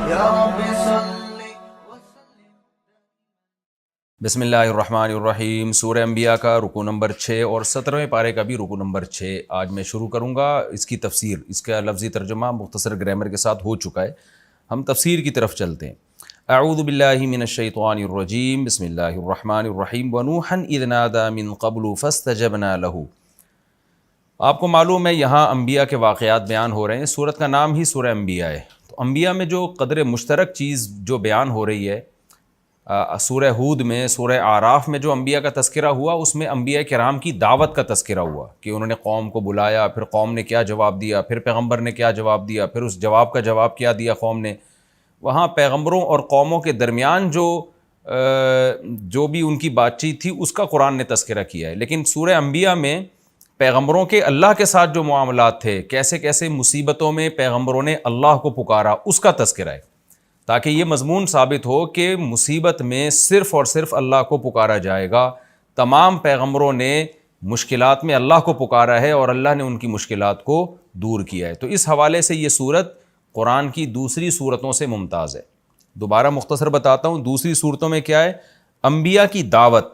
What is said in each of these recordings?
یا رب صل. بسم اللہ الرحمن الرحیم. سورہ انبیاء کا رکوع نمبر 6 اور 17ویں پارے کا بھی رکوع نمبر 6 آج میں شروع کروں گا. اس کی تفسیر، اس کا لفظی ترجمہ مختصر گرامر کے ساتھ ہو چکا ہے. ہم تفسیر کی طرف چلتے ہیں. اعوذ باللہ من الشیطان الرجیم. بسم اللہ الرحمن الرحیم. ونوحا اذ نادى من قبل فاستجبنا له. آپ کو معلوم ہے یہاں انبیاء کے واقعات بیان ہو رہے ہیں. سورت کا نام ہی سورہ انبیاء ہے. تو انبیاء میں جو قدر مشترک چیز جو بیان ہو رہی ہے، سورہ ہود میں، سورہ اعراف میں جو انبیاء کا تذکرہ ہوا، اس میں انبیاء کرام کی دعوت کا تذکرہ ہوا کہ انہوں نے قوم کو بلایا، پھر قوم نے کیا جواب دیا، پھر پیغمبر نے کیا جواب دیا، پھر اس جواب کا جواب کیا دیا قوم نے. وہاں پیغمبروں اور قوموں کے درمیان جو بھی ان کی بات چیت تھی اس کا قرآن نے تذکرہ کیا ہے. لیکن سورہ انبیاء میں پیغمبروں کے اللہ کے ساتھ جو معاملات تھے، کیسے کیسے مصیبتوں میں پیغمبروں نے اللہ کو پکارا، اس کا تذکرہ ہے، تاکہ یہ مضمون ثابت ہو کہ مصیبت میں صرف اور صرف اللہ کو پکارا جائے گا. تمام پیغمبروں نے مشکلات میں اللہ کو پکارا ہے اور اللہ نے ان کی مشکلات کو دور کیا ہے. تو اس حوالے سے یہ صورت قرآن کی دوسری صورتوں سے ممتاز ہے. دوبارہ مختصر بتاتا ہوں دوسری صورتوں میں کیا ہے. انبیاء کی دعوت،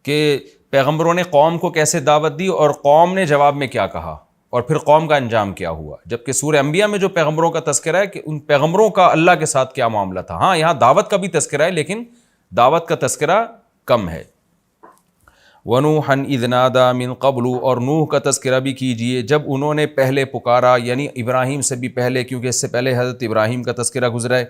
کہ پیغمبروں نے قوم کو کیسے دعوت دی اور قوم نے جواب میں کیا کہا اور پھر قوم کا انجام کیا ہوا. جبکہ سورہ انبیاء میں جو پیغمبروں کا تذکرہ ہے کہ ان پیغمبروں کا اللہ کے ساتھ کیا معاملہ تھا. ہاں یہاں دعوت کا بھی تذکرہ ہے لیکن دعوت کا تذکرہ کم ہے. وَنُوحًا إِذْ نَادَىٰ مِن قَبْلُ. اور نوح کا تذکرہ بھی کیجئے جب انہوں نے پہلے پکارا، یعنی ابراہیم سے بھی پہلے، کیونکہ اس سے پہلے حضرت ابراہیم کا تذکرہ گزرا ہے.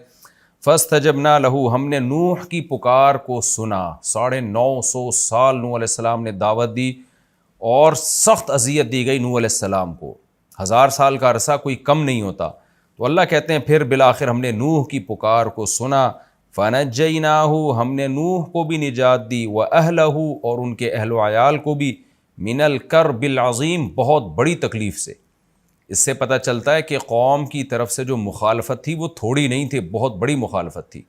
فَاسْتَجَبْنَا لَهُ. ہم نے نوح کی پکار کو سنا. 950 سال نوح علیہ السلام نے دعوت دی اور سخت اذیت دی گئی نوح علیہ السلام کو. 1000 سال کا عرصہ کوئی کم نہیں ہوتا. تو اللہ کہتے ہیں پھر بالآخر ہم نے نوح کی پکار کو سنا. فَنَجَّيْنَاهُ. ہم نے نوح کو بھی نجات دی، وَأَهْلَهُ. اور ان کے اہل و عیال کو بھی، مِنَ الْكَرْبِ الْعَظِيمِ. بہت بڑی تکلیف سے. اس سے پتہ چلتا ہے کہ قوم کی طرف سے جو مخالفت تھی وہ تھوڑی نہیں تھی، بہت بڑی مخالفت تھی.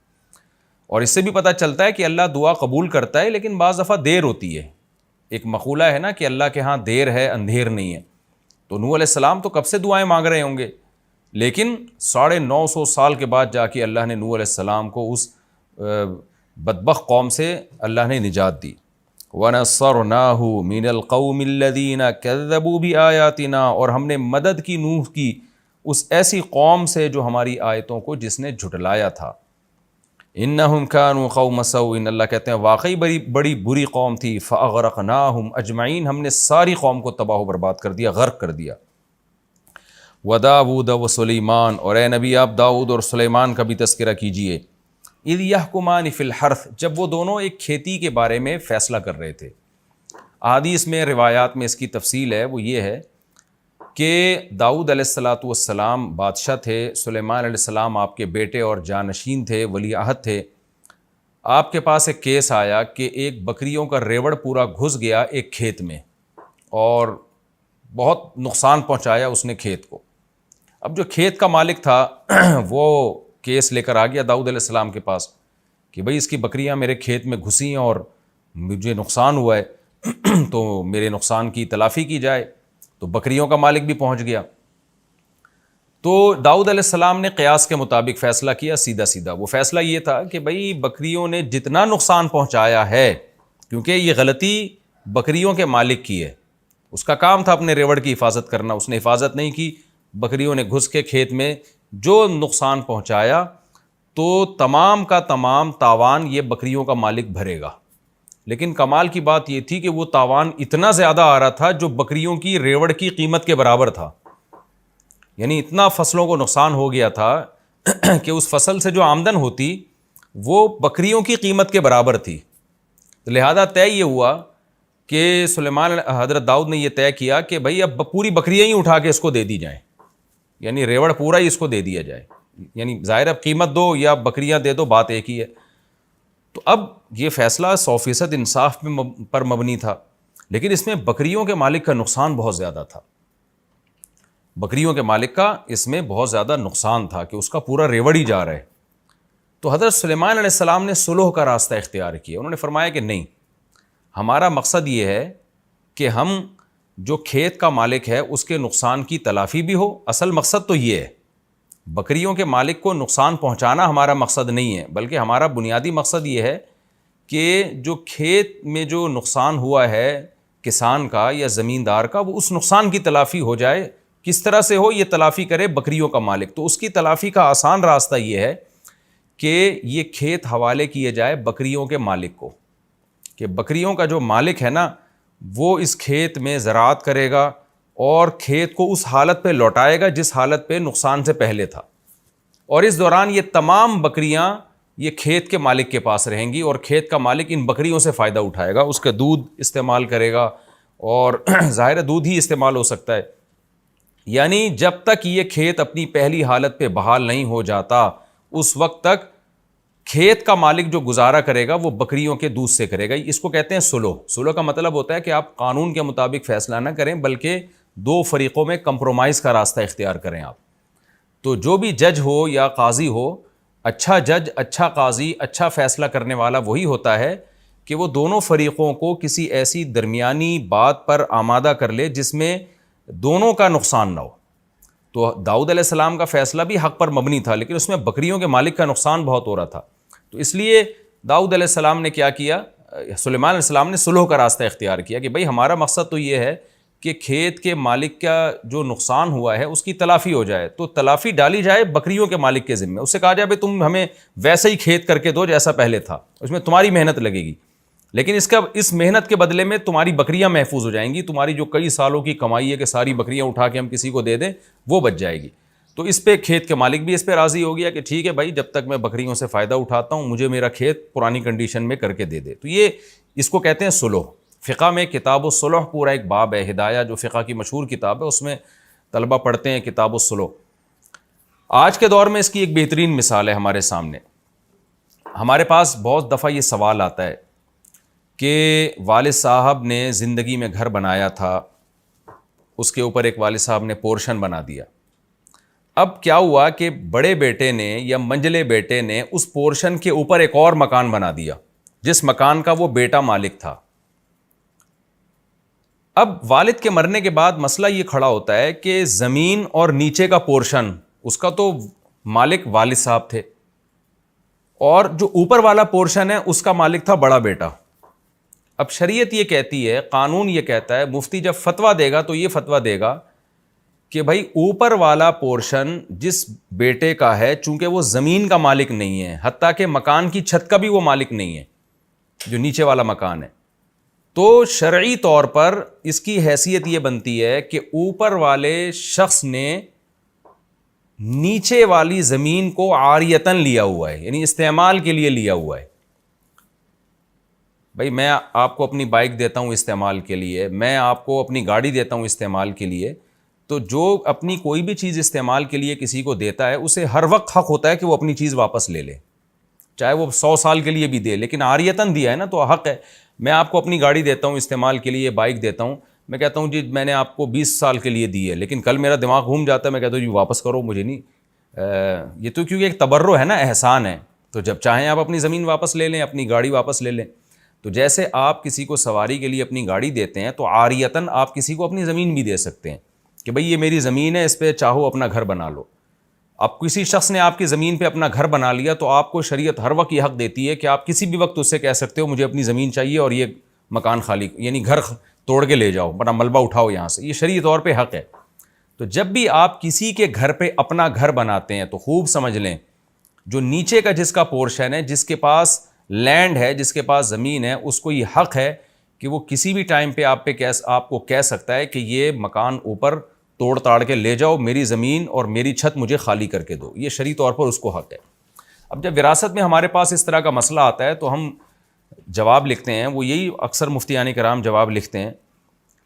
اور اس سے بھی پتہ چلتا ہے کہ اللہ دعا قبول کرتا ہے لیکن بعض دفعہ دیر ہوتی ہے. ایک مقولہ ہے نا کہ اللہ کے ہاں دیر ہے اندھیر نہیں ہے. تو نوح علیہ السلام تو کب سے دعائیں مانگ رہے ہوں گے، لیکن 950 سال کے بعد جا کے اللہ نے نوح علیہ السلام کو اس بدبخت قوم سے اللہ نے نجات دی. وَنَصَّرْنَاهُ مِنَ الْقَوْمِ الَّذِينَ كَذَّبُوا بِآيَاتِنَا. اور ہم نے مدد کی نوح کی اس ایسی قوم سے جو ہماری آیتوں کو جس نے جھٹلایا تھا. انہم کانوا قوم سوء. اللہ کہتے ہیں واقعی بڑی بری قوم تھی. فاغرقناہم اجمعین. ہم نے ساری قوم کو تباہ و برباد کر دیا، غرق کر دیا. وداؤد وسلیمان. اور اے نبی آپ داؤد اور سلیمان کا بھی تذکرہ کیجئے. اذ یحکمان فی الحرث. جب وہ دونوں ایک کھیتی کے بارے میں فیصلہ کر رہے تھے. احادیث میں، روایات میں اس کی تفصیل ہے. وہ یہ ہے کہ داؤد علیہ السلام بادشاہ تھے، سلیمان علیہ السلام آپ کے بیٹے اور جانشین تھے، ولی عہد تھے. آپ کے پاس ایک کیس آیا کہ ایک بکریوں کا ریوڑ پورا گھس گیا ایک کھیت میں اور بہت نقصان پہنچایا اس نے کھیت کو. اب جو کھیت کا مالک تھا وہ کیس لے کر آ گیا داؤد علیہ السلام کے پاس کہ بھئی اس کی بکریاں میرے کھیت میں گھسیں ہیں اور مجھے نقصان ہوا ہے تو میرے نقصان کی تلافی کی جائے. تو بکریوں کا مالک بھی پہنچ گیا. تو داؤد علیہ السلام نے قیاس کے مطابق فیصلہ کیا. سیدھا سیدھا وہ فیصلہ یہ تھا کہ بھئی بکریوں نے جتنا نقصان پہنچایا ہے، کیونکہ یہ غلطی بکریوں کے مالک کی ہے، اس کا کام تھا اپنے ریوڑ کی حفاظت کرنا، اس نے حفاظت نہیں کی، بکریوں نے گھس کے کھیت میں جو نقصان پہنچایا تو تمام کا تمام تاوان یہ بکریوں کا مالک بھرے گا. لیکن کمال کی بات یہ تھی کہ وہ تاوان اتنا زیادہ آ رہا تھا جو بکریوں کی ریوڑ کی قیمت کے برابر تھا. یعنی اتنا فصلوں کو نقصان ہو گیا تھا کہ اس فصل سے جو آمدن ہوتی وہ بکریوں کی قیمت کے برابر تھی. لہذا طے یہ ہوا کہ حضرت داؤد نے یہ طے کیا کہ بھئی اب پوری بکریاں ہی اٹھا کے اس کو دے دی جائیں، یعنی ریوڑ پورا ہی اس کو دے دیا جائے. یعنی ظاہر اب قیمت دو یا بکریاں دے دو، بات ایک ہی ہے. تو اب یہ فیصلہ 100% انصاف پر مبنی تھا، لیکن اس میں بکریوں کے مالک کا نقصان بہت زیادہ تھا. بکریوں کے مالک کا اس میں بہت زیادہ نقصان تھا کہ اس کا پورا ریوڑ ہی جا رہا ہے. تو حضرت سلیمان علیہ السلام نے صلح کا راستہ اختیار کیا. انہوں نے فرمایا کہ نہیں، ہمارا مقصد یہ ہے کہ ہم جو کھیت کا مالک ہے اس کے نقصان کی تلافی بھی ہو. اصل مقصد تو یہ ہے، بکریوں کے مالک کو نقصان پہنچانا ہمارا مقصد نہیں ہے، بلکہ ہمارا بنیادی مقصد یہ ہے کہ جو کھیت میں جو نقصان ہوا ہے کسان کا یا زمیندار کا، وہ اس نقصان کی تلافی ہو جائے. کس طرح سے ہو، یہ تلافی کرے بکریوں کا مالک. تو اس کی تلافی کا آسان راستہ یہ ہے کہ یہ کھیت حوالے کیے جائے بکریوں کے مالک کو، کہ بکریوں کا جو مالک ہے نا وہ اس کھیت میں زراعت کرے گا اور کھیت کو اس حالت پہ لوٹائے گا جس حالت پہ نقصان سے پہلے تھا، اور اس دوران یہ تمام بکریاں یہ کھیت کے مالک کے پاس رہیں گی، اور کھیت کا مالک ان بکریوں سے فائدہ اٹھائے گا، اس کا دودھ استعمال کرے گا، اور ظاہر دودھ ہی استعمال ہو سکتا ہے. یعنی جب تک یہ کھیت اپنی پہلی حالت پہ بحال نہیں ہو جاتا اس وقت تک کھیت کا مالک جو گزارا کرے گا وہ بکریوں کے دودھ سے کرے گا. اس کو کہتے ہیں سلو. سلو کا مطلب ہوتا ہے کہ آپ قانون کے مطابق فیصلہ نہ کریں بلکہ دو فریقوں میں کمپرومائز کا راستہ اختیار کریں آپ. تو جو بھی جج ہو یا قاضی ہو، اچھا جج، اچھا قاضی، اچھا فیصلہ کرنے والا وہی ہوتا ہے کہ وہ دونوں فریقوں کو کسی ایسی درمیانی بات پر آمادہ کر لے جس میں دونوں کا نقصان نہ ہو. تو داؤد علیہ السلام کا فیصلہ بھی حق پر مبنی تھا، لیکن اس میں بکریوں کے مالک کا نقصان بہت ہو رہا تھا. تو اس لیے داؤد علیہ السلام نے کیا کیا، سلیمان علیہ السلام نے صلح کا راستہ اختیار کیا کہ بھئی ہمارا مقصد تو یہ ہے کہ کھیت کے مالک کا جو نقصان ہوا ہے اس کی تلافی ہو جائے. تو تلافی ڈالی جائے بکریوں کے مالک کے ذمہ. اس سے کہا جائے بھئی تم ہمیں ویسے ہی کھیت کر کے دو جیسا پہلے تھا، اس میں تمہاری محنت لگے گی، لیکن اس محنت کے بدلے میں تمہاری بکریاں محفوظ ہو جائیں گی. تمہاری جو کئی سالوں کی کمائی ہے کہ ساری بکریاں اٹھا کے ہم کسی کو دے دیں وہ بچ جائے گی. تو اس پہ کھیت کے مالک بھی اس پہ راضی ہو گیا کہ ٹھیک ہے بھائی، جب تک میں بکریوں سے فائدہ اٹھاتا ہوں مجھے میرا کھیت پرانی کنڈیشن میں کر کے دے دے. تو یہ اس کو کہتے ہیں صلح. فقہ میں کتاب الصلح پورا ایک باب ہے، ہدایہ جو فقہ کی مشہور کتاب ہے، اس میں طلبہ پڑھتے ہیں کتاب الصلح. آج کے دور میں اس کی ایک بہترین مثال ہے ہمارے سامنے. ہمارے پاس بہت دفعہ یہ سوال آتا ہے کہ والد صاحب نے زندگی میں گھر بنایا تھا، اس کے اوپر ایک والد صاحب نے پورشن بنا دیا. اب کیا ہوا کہ بڑے بیٹے نے یا منجلے بیٹے نے اس پورشن کے اوپر ایک اور مکان بنا دیا جس مکان کا وہ بیٹا مالک تھا. اب والد کے مرنے کے بعد مسئلہ یہ کھڑا ہوتا ہے کہ زمین اور نیچے کا پورشن اس کا تو مالک والد صاحب تھے، اور جو اوپر والا پورشن ہے اس کا مالک تھا بڑا بیٹا. اب شریعت یہ کہتی ہے، قانون یہ کہتا ہے، مفتی جب فتویٰ دے گا تو یہ فتویٰ دے گا کہ بھائی اوپر والا پورشن جس بیٹے کا ہے، چونکہ وہ زمین کا مالک نہیں ہے، حتیٰ کہ مکان کی چھت کا بھی وہ مالک نہیں ہے جو نیچے والا مکان ہے، تو شرعی طور پر اس کی حیثیت یہ بنتی ہے کہ اوپر والے شخص نے نیچے والی زمین کو عاریتاً لیا ہوا ہے، یعنی استعمال کے لیے لیا ہوا ہے. بھائی میں آپ کو اپنی بائک دیتا ہوں استعمال کے لیے، میں آپ کو اپنی گاڑی دیتا ہوں استعمال کے لیے، تو جو اپنی کوئی بھی چیز استعمال کے لیے کسی کو دیتا ہے اسے ہر وقت حق ہوتا ہے کہ وہ اپنی چیز واپس لے لے، چاہے وہ 100 سال کے لیے بھی دے، لیکن عاریتاً دیا ہے نا تو حق ہے. میں آپ کو اپنی گاڑی دیتا ہوں استعمال کے لیے، بائک دیتا ہوں، میں کہتا ہوں جی میں نے آپ کو 20 سال کے لیے دی ہے، لیکن کل میرا دماغ گھوم جاتا ہے، میں کہتا ہوں جی واپس کرو، مجھے نہیں. یہ تو کیونکہ ایک تبرع ہے نا، احسان ہے، تو جب چاہیں آپ اپنی زمین واپس لے لیں، اپنی گاڑی واپس لے لیں. تو جیسے آپ کسی کو سواری کے لیے اپنی گاڑی دیتے ہیں تو عاریتاً آپ کسی کو اپنی زمین بھی دے سکتے ہیں کہ بھئی یہ میری زمین ہے، اس پہ چاہو اپنا گھر بنا لو. اب کسی شخص نے آپ کی زمین پہ اپنا گھر بنا لیا تو آپ کو شریعت ہر وقت یہ حق دیتی ہے کہ آپ کسی بھی وقت اس سے کہہ سکتے ہو مجھے اپنی زمین چاہیے اور یہ مکان خالی، یعنی گھر توڑ کے لے جاؤ، بڑا ملبہ اٹھاؤ یہاں سے. یہ شرعی طور پہ حق ہے. تو جب بھی آپ کسی کے گھر پہ اپنا گھر بناتے ہیں تو خوب سمجھ لیں، جو نیچے کا جس کا پورشن ہے، جس کے پاس لینڈ ہے، جس کے پاس زمین ہے، اس کو یہ حق ہے کہ وہ کسی بھی ٹائم پہ آپ کو کہہ سکتا ہے کہ یہ مکان اوپر توڑ تاڑ کے لے جاؤ، میری زمین اور میری چھت مجھے خالی کر کے دو. یہ شرعی طور پر اس کو حق ہے. اب جب وراثت میں ہمارے پاس اس طرح کا مسئلہ آتا ہے تو ہم جواب لکھتے ہیں، وہ یہی اکثر مفتیان کرام جواب لکھتے ہیں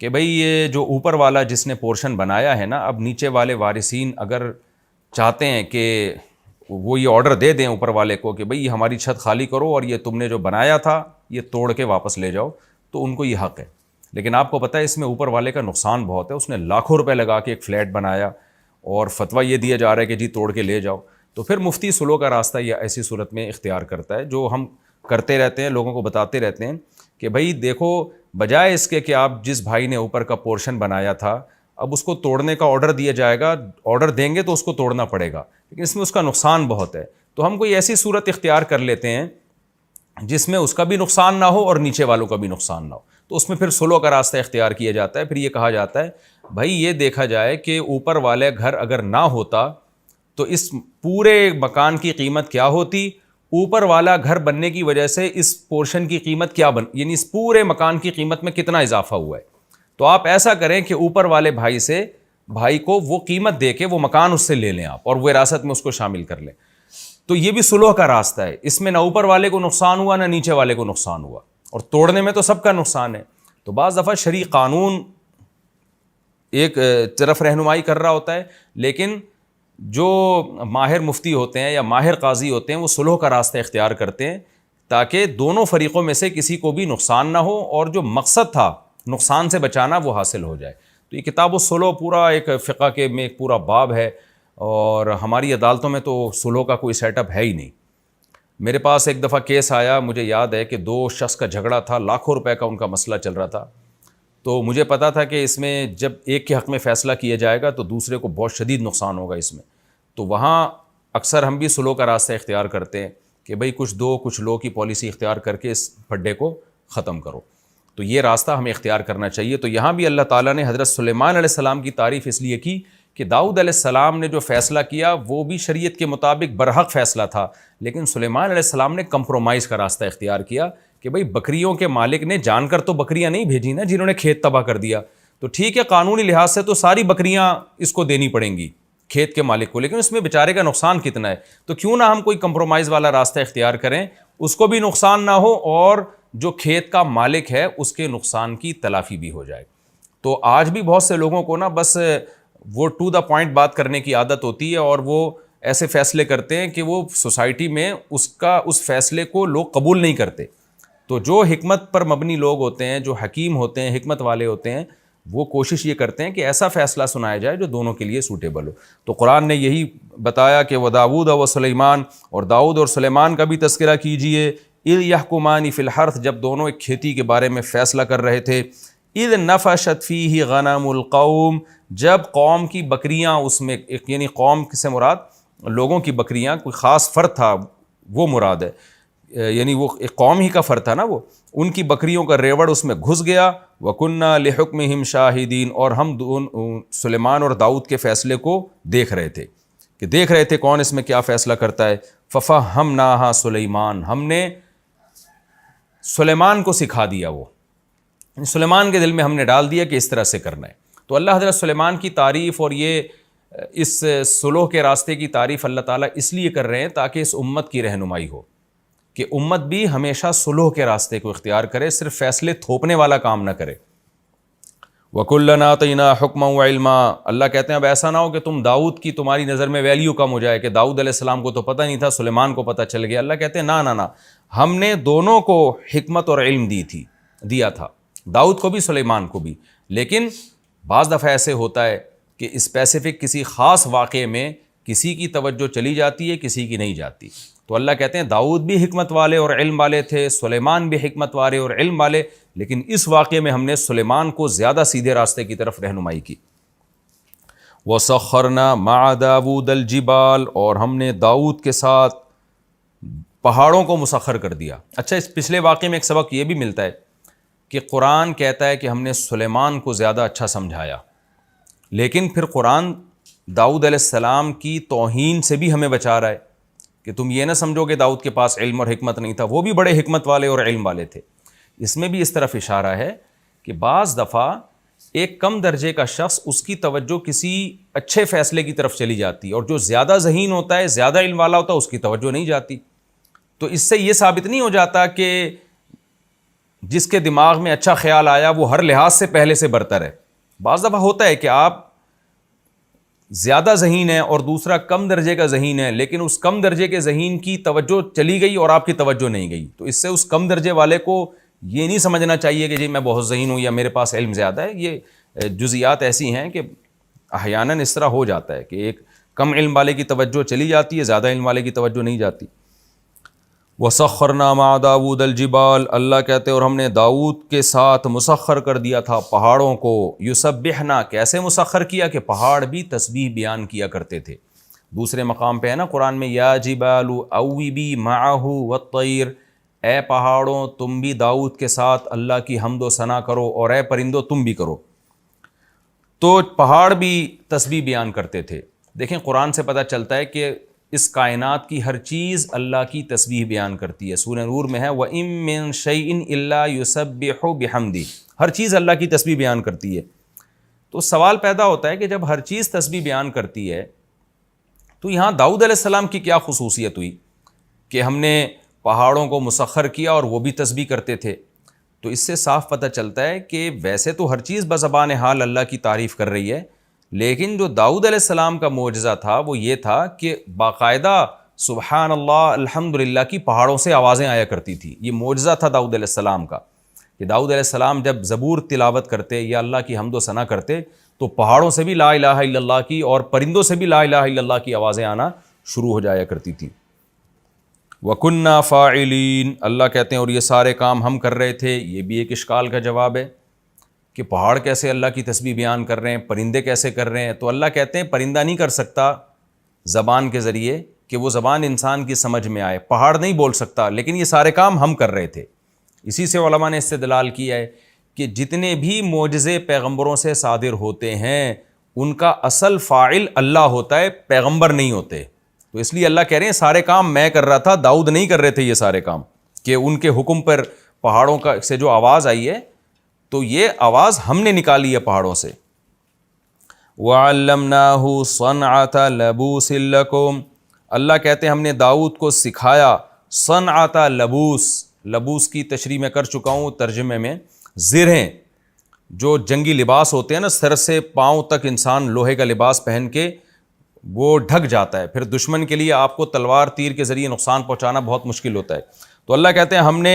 کہ بھئی یہ جو اوپر والا جس نے پورشن بنایا ہے نا، اب نیچے والے وارثین اگر چاہتے ہیں کہ وہ یہ آرڈر دے دیں اوپر والے کو کہ بھئی یہ ہماری چھت خالی کرو اور یہ تم نے جو بنایا تھا یہ توڑ کے واپس لے جاؤ، تو ان کو یہ حق ہے. لیکن آپ کو پتہ ہے اس میں اوپر والے کا نقصان بہت ہے. اس نے لاکھوں روپے لگا کے ایک فلیٹ بنایا اور فتویٰ یہ دیا جا رہا ہے کہ جی توڑ کے لے جاؤ. تو پھر مفتی صلح کا راستہ یہ ایسی صورت میں اختیار کرتا ہے، جو ہم کرتے رہتے ہیں، لوگوں کو بتاتے رہتے ہیں کہ بھئی دیکھو، بجائے اس کے کہ آپ جس بھائی نے اوپر کا پورشن بنایا تھا اب اس کو توڑنے کا آرڈر دیا جائے گا, آرڈر دیں گے تو اس کو توڑنا پڑے گا, لیکن اس میں اس کا نقصان بہت ہے. تو ہم کوئی ایسی صورت اختیار کر لیتے ہیں جس میں اس کا بھی نقصان نہ ہو اور نیچے والوں کا بھی نقصان نہ ہو, تو اس میں پھر صلح کا راستہ اختیار کیا جاتا ہے. پھر یہ کہا جاتا ہے بھائی یہ دیکھا جائے کہ اوپر والے گھر اگر نہ ہوتا تو اس پورے مکان کی قیمت کیا ہوتی, اوپر والا گھر بننے کی وجہ سے اس پورشن کی قیمت کیا یعنی اس پورے مکان کی قیمت میں کتنا اضافہ ہوا ہے. تو آپ ایسا کریں کہ اوپر والے بھائی کو وہ قیمت دے کے وہ مکان اس سے لے لیں آپ, اور وہ وراثت میں اس کو شامل کر لیں. تو یہ بھی صلح کا راستہ ہے, اس میں نہ اوپر والے کو نقصان ہوا نہ نیچے والے کو نقصان ہوا, اور توڑنے میں تو سب کا نقصان ہے. تو بعض دفعہ شرعی قانون ایک طرف رہنمائی کر رہا ہوتا ہے, لیکن جو ماہر مفتی ہوتے ہیں یا ماہر قاضی ہوتے ہیں وہ صلح کا راستہ اختیار کرتے ہیں تاکہ دونوں فریقوں میں سے کسی کو بھی نقصان نہ ہو اور جو مقصد تھا نقصان سے بچانا وہ حاصل ہو جائے. تو یہ کتاب الصلح پورا ایک فقہ کے میں ایک پورا باب ہے, اور ہماری عدالتوں میں تو صلح کا کوئی سیٹ اپ ہے ہی نہیں. میرے پاس ایک دفعہ کیس آیا, مجھے یاد ہے کہ 2 شخص کا جھگڑا تھا, لاکھوں روپے کا ان کا مسئلہ چل رہا تھا. تو مجھے پتا تھا کہ اس میں جب ایک کے حق میں فیصلہ کیا جائے گا تو دوسرے کو بہت شدید نقصان ہوگا اس میں. تو وہاں اکثر ہم بھی صلح کا راستہ اختیار کرتے ہیں کہ بھئی کچھ دو کچھ لو کی پالیسی اختیار کر کے اس پھڈے کو ختم کرو. تو یہ راستہ ہمیں اختیار کرنا چاہیے. تو یہاں بھی اللہ تعالیٰ نے حضرت سلیمان علیہ السلام کی تعریف اس لیے کی کہ داؤد علیہ السلام نے جو فیصلہ کیا وہ بھی شریعت کے مطابق برحق فیصلہ تھا, لیکن سلیمان علیہ السلام نے کمپرومائز کا راستہ اختیار کیا کہ بھئی بکریوں کے مالک نے جان کر تو بکریاں نہیں بھیجی نا جنہوں نے کھیت تباہ کر دیا, تو ٹھیک ہے قانونی لحاظ سے تو ساری بکریاں اس کو دینی پڑیں گی کھیت کے مالک کو, لیکن اس میں بیچارے کا نقصان کتنا ہے. تو کیوں نہ ہم کوئی کمپرومائز والا راستہ اختیار کریں, اس کو بھی نقصان نہ ہو اور جو کھیت کا مالک ہے اس کے نقصان کی تلافی بھی ہو جائے. تو آج بھی بہت سے لوگوں کو نا بس وہ ٹو دا پوائنٹ بات کرنے کی عادت ہوتی ہے, اور وہ ایسے فیصلے کرتے ہیں کہ وہ سوسائٹی میں اس فیصلے کو لوگ قبول نہیں کرتے. تو جو حکمت پر مبنی لوگ ہوتے ہیں, جو حکیم ہوتے ہیں, حکمت والے ہوتے ہیں, وہ کوشش یہ کرتے ہیں کہ ایسا فیصلہ سنایا جائے جو دونوں کے لیے سوٹیبل ہو. تو قرآن نے یہی بتایا کہ وَدَاوُودَ وَسُلَیمان, اور داؤد اور سلیمان کا بھی تذکرہ کیجئے. اِذْ يَحْكُمَانِ فِي الْحَرْثِ, جب دونوں ایک کھیتی کے بارے میں فیصلہ کر رہے تھے. اِذْ نَفَشَتْ فِيهِ غَنَمُ الْقَوْمِ, جب قوم کی بکریاں اس میں, یعنی قوم سے مراد لوگوں کی بکریاں, کوئی خاص فرد تھا وہ مراد ہے, یعنی وہ ایک قوم ہی کا فرد تھا نا, وہ ان کی بکریوں کا ریوڑ اس میں گھس گیا. وَكُنَّا لِحُكْمِهِمْ شَاهِدِينَ, اور ہم سلیمان اور داؤد کے فیصلے کو دیکھ رہے تھے کون اس میں کیا فیصلہ کرتا ہے. فَفَهَّمْنَاهَا سلیمان, ہم نے سلیمان کو سکھا دیا, وہ سلیمان کے دل میں ہم نے ڈال دیا کہ اس طرح سے کرنا ہے. تو اللہ حضرت سلیمان کی تعریف اور یہ اس صلح کے راستے کی تعریف اللہ تعالیٰ اس لیے کر رہے ہیں تاکہ اس امت کی رہنمائی ہو, کہ امت بھی ہمیشہ صلح کے راستے کو اختیار کرے, صرف فیصلے تھوپنے والا کام نہ کرے. وَكُلًّا آتَيْنَا حُكْمًا وَعِلْمًا, اللہ کہتے ہیں اب ایسا نہ ہو کہ داؤد کی تمہاری نظر میں ویلیو کم ہو جائے کہ داؤد علیہ السلام کو تو پتہ نہیں تھا, سلیمان کو پتہ چل گیا. اللہ کہتے ہیں نہ, ہم نے دونوں کو حکمت اور علم دیا تھا, داؤد کو بھی سلیمان کو بھی. لیکن بعض دفعہ ایسے ہوتا ہے کہ اسپیسیفک کسی خاص واقعے میں کسی کی توجہ چلی جاتی ہے, کسی کی نہیں جاتی. تو اللہ کہتے ہیں داؤد بھی حکمت والے اور علم والے تھے, سلیمان بھی حکمت والے اور علم والے, لیکن اس واقعے میں ہم نے سلیمان کو زیادہ سیدھے راستے کی طرف رہنمائی کی. وَسَخَّرْنَا مَعَ دَاوُودَ الْجِبَالَ, اور ہم نے داؤد کے ساتھ پہاڑوں کو مسخر کر دیا. اچھا, اس پچھلے واقعے میں ایک سبق یہ بھی ملتا ہے کہ قرآن کہتا ہے کہ ہم نے سلیمان کو زیادہ اچھا سمجھایا, لیکن پھر قرآن داؤد علیہ السلام کی توہین سے بھی ہمیں بچا رہا ہے کہ تم یہ نہ سمجھو کہ داؤد کے پاس علم اور حکمت نہیں تھا, وہ بھی بڑے حکمت والے اور علم والے تھے. اس میں بھی اس طرف اشارہ ہے کہ بعض دفعہ ایک کم درجے کا شخص, اس کی توجہ کسی اچھے فیصلے کی طرف چلی جاتی ہے, اور جو زیادہ ذہین ہوتا ہے, زیادہ علم والا ہوتا ہے, اس کی توجہ نہیں جاتی. تو اس سے یہ ثابت نہیں ہو جاتا کہ جس کے دماغ میں اچھا خیال آیا وہ ہر لحاظ سے پہلے سے برتر ہے. بعض دفعہ ہوتا ہے کہ آپ زیادہ ذہین ہیں اور دوسرا کم درجے کا ذہین ہے, لیکن اس کم درجے کے ذہین کی توجہ چلی گئی اور آپ کی توجہ نہیں گئی. تو اس سے اس کم درجے والے کو یہ نہیں سمجھنا چاہیے کہ جی میں بہت ذہین ہوں یا میرے پاس علم زیادہ ہے. یہ جزیات ایسی ہیں کہ احیاناً اس طرح ہو جاتا ہے کہ ایک کم علم والے کی توجہ چلی جاتی ہے, زیادہ علم والے کی توجہ نہیں جاتی. وَسَخَّرْنَا مَعَ دَاوُودَ الْجِبَالَ، اللہ کہتے ہیں اور ہم نے داؤد کے ساتھ مسخر کر دیا تھا پہاڑوں کو، یسبحنا، کیسے مسخر کیا کہ پہاڑ بھی تسبیح بیان کیا کرتے تھے۔ دوسرے مقام پہ ہے نا قرآن میں، یا جبال اوبی معہ والطیر، اے پہاڑوں تم بھی داؤد کے ساتھ اللہ کی حمد و ثنا کرو، اور اے پرندوں تم بھی کرو۔ تو پہاڑ بھی تسبیح بیان کرتے تھے۔ دیکھیں قرآن سے پتہ چلتا ہے کہ اس کائنات کی ہر چیز اللہ کی تسبیح بیان کرتی ہے۔ سورہ نور میں ہے وَإِن مِّن شَيْءٍ إِلَّا يُسَبِّحُ بِحَمْدِهِ، ہر چیز اللہ کی تسبیح بیان کرتی ہے۔ تو سوال پیدا ہوتا ہے کہ جب ہر چیز تسبیح بیان کرتی ہے تو یہاں داؤد علیہ السلام کی کیا خصوصیت ہوئی کہ ہم نے پہاڑوں کو مسخر کیا اور وہ بھی تسبیح کرتے تھے؟ تو اس سے صاف پتہ چلتا ہے کہ ویسے تو ہر چیز بزبان حال اللہ کی تعریف کر رہی ہے، لیکن جو داؤد علیہ السلام کا معجزہ تھا وہ یہ تھا کہ باقاعدہ سبحان اللہ الحمدللہ کی پہاڑوں سے آوازیں آیا کرتی تھی۔ یہ معجزہ تھا داؤد علیہ السلام کا کہ داؤد علیہ السلام جب زبور تلاوت کرتے یا اللہ کی حمد و ثنا کرتے تو پہاڑوں سے بھی لا الہ الا اللہ کی اور پرندوں سے بھی لا الہ الا اللہ کی آوازیں آنا شروع ہو جایا کرتی تھیں۔ وَكُنَّا فَاعِلِينَ، اللہ کہتے ہیں اور یہ سارے کام ہم کر رہے تھے۔ یہ بھی ایک اشکال کا جواب ہے کہ پہاڑ کیسے اللہ کی تسبیح بیان کر رہے ہیں، پرندے کیسے کر رہے ہیں؟ تو اللہ کہتے ہیں پرندہ نہیں کر سکتا زبان کے ذریعے کہ وہ زبان انسان کی سمجھ میں آئے، پہاڑ نہیں بول سکتا، لیکن یہ سارے کام ہم کر رہے تھے۔ اسی سے علماء نے استدلال کیا ہے کہ جتنے بھی معجزے پیغمبروں سے صادر ہوتے ہیں ان کا اصل فاعل اللہ ہوتا ہے، پیغمبر نہیں ہوتے۔ تو اس لیے اللہ کہہ رہے ہیں سارے کام میں کر رہا تھا، داؤد نہیں کر رہے تھے یہ سارے کام، کہ ان کے حکم پر پہاڑوں کا سے جو آواز آئی ہے تو یہ آواز ہم نے نکالی ہے پہاڑوں سے۔ وَعَلَّمْنَاهُ صَنْعَةَ لَبُوسٍ لَكُمْ، اللہ کہتے ہیں ہم نے داؤد کو سکھایا صنعۃ لبوس، لبوس کی تشریح میں کر چکا ہوں ترجمے میں، زرہیں جو جنگی لباس ہوتے ہیں نا، سر سے پاؤں تک انسان لوہے کا لباس پہن کے وہ ڈھک جاتا ہے، پھر دشمن کے لیے آپ کو تلوار تیر کے ذریعے نقصان پہنچانا بہت مشکل ہوتا ہے۔ تو اللہ کہتے ہیں ہم نے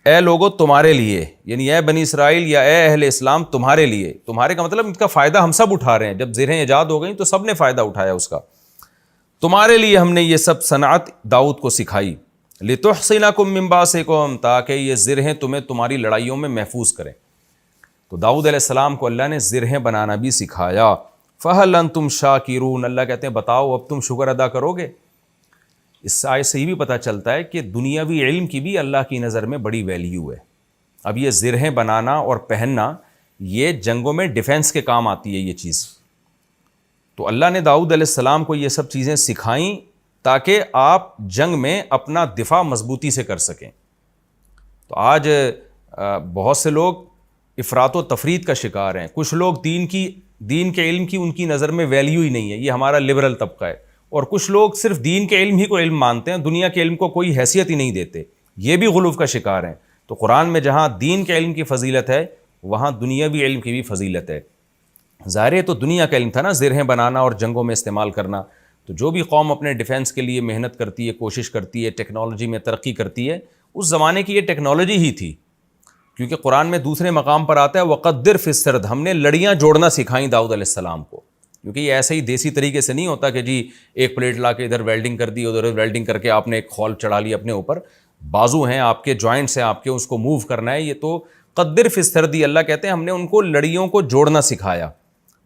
اے لوگو تمہارے لیے، یعنی اے بنی اسرائیل یا اے اہل اسلام تمہارے لیے، تمہارے کا مطلب ان کا فائدہ ہم سب اٹھا رہے ہیں، جب زرہیں ایجاد ہو گئیں تو سب نے فائدہ اٹھایا اس کا، تمہارے لیے ہم نے یہ سب صنعت داؤد کو سکھائی، لِتُحْصِنَكُم مِّن بَأْسِكُم، تاکہ یہ زرہیں تمہیں تمہاری لڑائیوں میں محفوظ کریں۔ تو داؤد علیہ السلام کو اللہ نے زرہیں بنانا بھی سکھایا۔ فَهَلْ أَنْتُمْ شَاكِرُونَ، اللہ کہتے ہیں بتاؤ اب تم شکر ادا کرو گے؟ اس آیت سے یہ بھی پتہ چلتا ہے کہ دنیاوی علم کی بھی اللہ کی نظر میں بڑی ویلیو ہے۔ اب یہ زرہیں بنانا اور پہننا یہ جنگوں میں ڈیفنس کے کام آتی ہے یہ چیز، تو اللہ نے داؤد علیہ السلام کو یہ سب چیزیں سکھائیں تاکہ آپ جنگ میں اپنا دفاع مضبوطی سے کر سکیں۔ تو آج بہت سے لوگ افراط و تفرید کا شکار ہیں، کچھ لوگ دین کے علم کی ان کی نظر میں ویلیو ہی نہیں ہے، یہ ہمارا لبرل طبقہ ہے، اور کچھ لوگ صرف دین کے علم ہی کو علم مانتے ہیں، دنیا کے علم کو کوئی حیثیت ہی نہیں دیتے، یہ بھی غلو کا شکار ہیں۔ تو قرآن میں جہاں دین کے علم کی فضیلت ہے وہاں دنیاوی علم کی بھی فضیلت ہے۔ ظاہر ہے تو دنیا کا علم تھا نا، زرہیں بنانا اور جنگوں میں استعمال کرنا، تو جو بھی قوم اپنے ڈیفنس کے لیے محنت کرتی ہے، کوشش کرتی ہے، ٹیکنالوجی میں ترقی کرتی ہے، اس زمانے کی یہ ٹیکنالوجی ہی تھی، کیونکہ قرآن میں دوسرے مقام پر آتا ہے وَقَدِّرْ فِي السَّرْدِ، ہم نے لڑیاں جوڑنا سکھائیں داؤد علیہ السلام کو، کیونکہ یہ ایسے ہی دیسی طریقے سے نہیں ہوتا کہ جی ایک پلیٹ لا کے ادھر ویلڈنگ کر دی، ادھر ویلڈنگ کر کے آپ نے ایک خول چڑھا لی اپنے اوپر، بازو ہیں آپ کے، جوائنٹس ہیں آپ کے، اس کو موو کرنا ہے، یہ تو قدر فی السرد، اللہ کہتے ہیں ہم نے ان کو لڑیوں کو جوڑنا سکھایا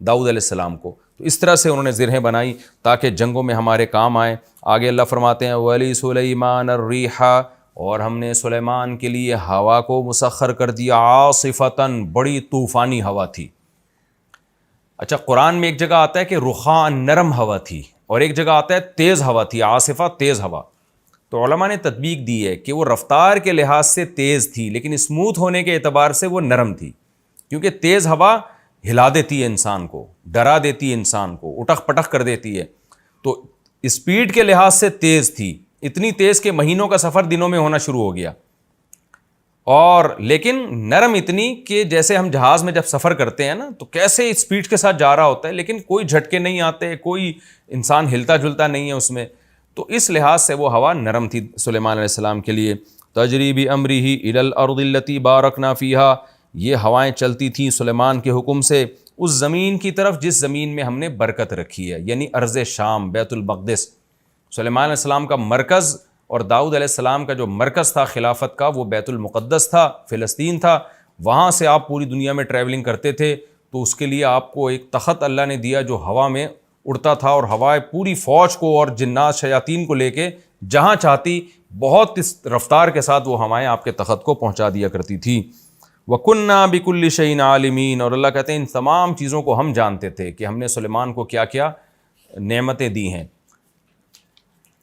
داؤد علیہ السلام کو، تو اس طرح سے انہوں نے زرہیں بنائی تاکہ جنگوں میں ہمارے کام آئیں۔ آگے اللہ فرماتے ہیں وَلِسُلَيْمَانَ الرِّيحَ، اور ہم نے سلیمان کے لیے ہوا کو مسخر کر دیا، عاصفۃً، بڑی طوفانی ہوا تھی۔ اچھا قرآن میں ایک جگہ آتا ہے کہ رخاء، نرم ہوا تھی، اور ایک جگہ آتا ہے تیز ہوا تھی، عاصفہ تیز ہوا۔ تو علماء نے تطبیق دی ہے کہ وہ رفتار کے لحاظ سے تیز تھی لیکن اسموتھ ہونے کے اعتبار سے وہ نرم تھی، کیونکہ تیز ہوا ہلا دیتی ہے انسان کو، ڈرا دیتی ہے انسان کو، اٹک پٹک کر دیتی ہے، تو اسپیڈ کے لحاظ سے تیز تھی، اتنی تیز کہ مہینوں کا سفر دنوں میں ہونا شروع ہو گیا، اور لیکن نرم اتنی کہ جیسے ہم جہاز میں جب سفر کرتے ہیں نا تو کیسے اسپیڈ کے ساتھ جا رہا ہوتا ہے لیکن کوئی جھٹکے نہیں آتے، کوئی انسان ہلتا جلتا نہیں ہے اس میں، تو اس لحاظ سے وہ ہوا نرم تھی سلیمان علیہ السلام کے لیے۔ تجری بامرہ الی الارض التی بارکنا فیہا، یہ ہوائیں چلتی تھیں سلیمان کے حکم سے اس زمین کی طرف جس زمین میں ہم نے برکت رکھی ہے، یعنی ارض شام، بیت المقدس۔ سلیمان علیہ السلام کا مرکز اور داؤد علیہ السلام کا جو مرکز تھا خلافت کا وہ بیت المقدس تھا، فلسطین تھا، وہاں سے آپ پوری دنیا میں ٹریولنگ کرتے تھے، تو اس کے لیے آپ کو ایک تخت اللہ نے دیا جو ہوا میں اڑتا تھا، اور ہوائیں پوری فوج کو اور جنات شیاطین کو لے کے جہاں چاہتی بہت اس رفتار کے ساتھ وہ ہوائیں آپ کے تخت کو پہنچا دیا کرتی تھی۔ وَكُنَّا بِكُلِّ شَيْءٍ عَالِمِينَ، اور اللہ کہتے ہیں ان تمام چیزوں کو ہم جانتے تھے کہ ہم نے سلیمان کو کیا کیا نعمتیں دی ہیں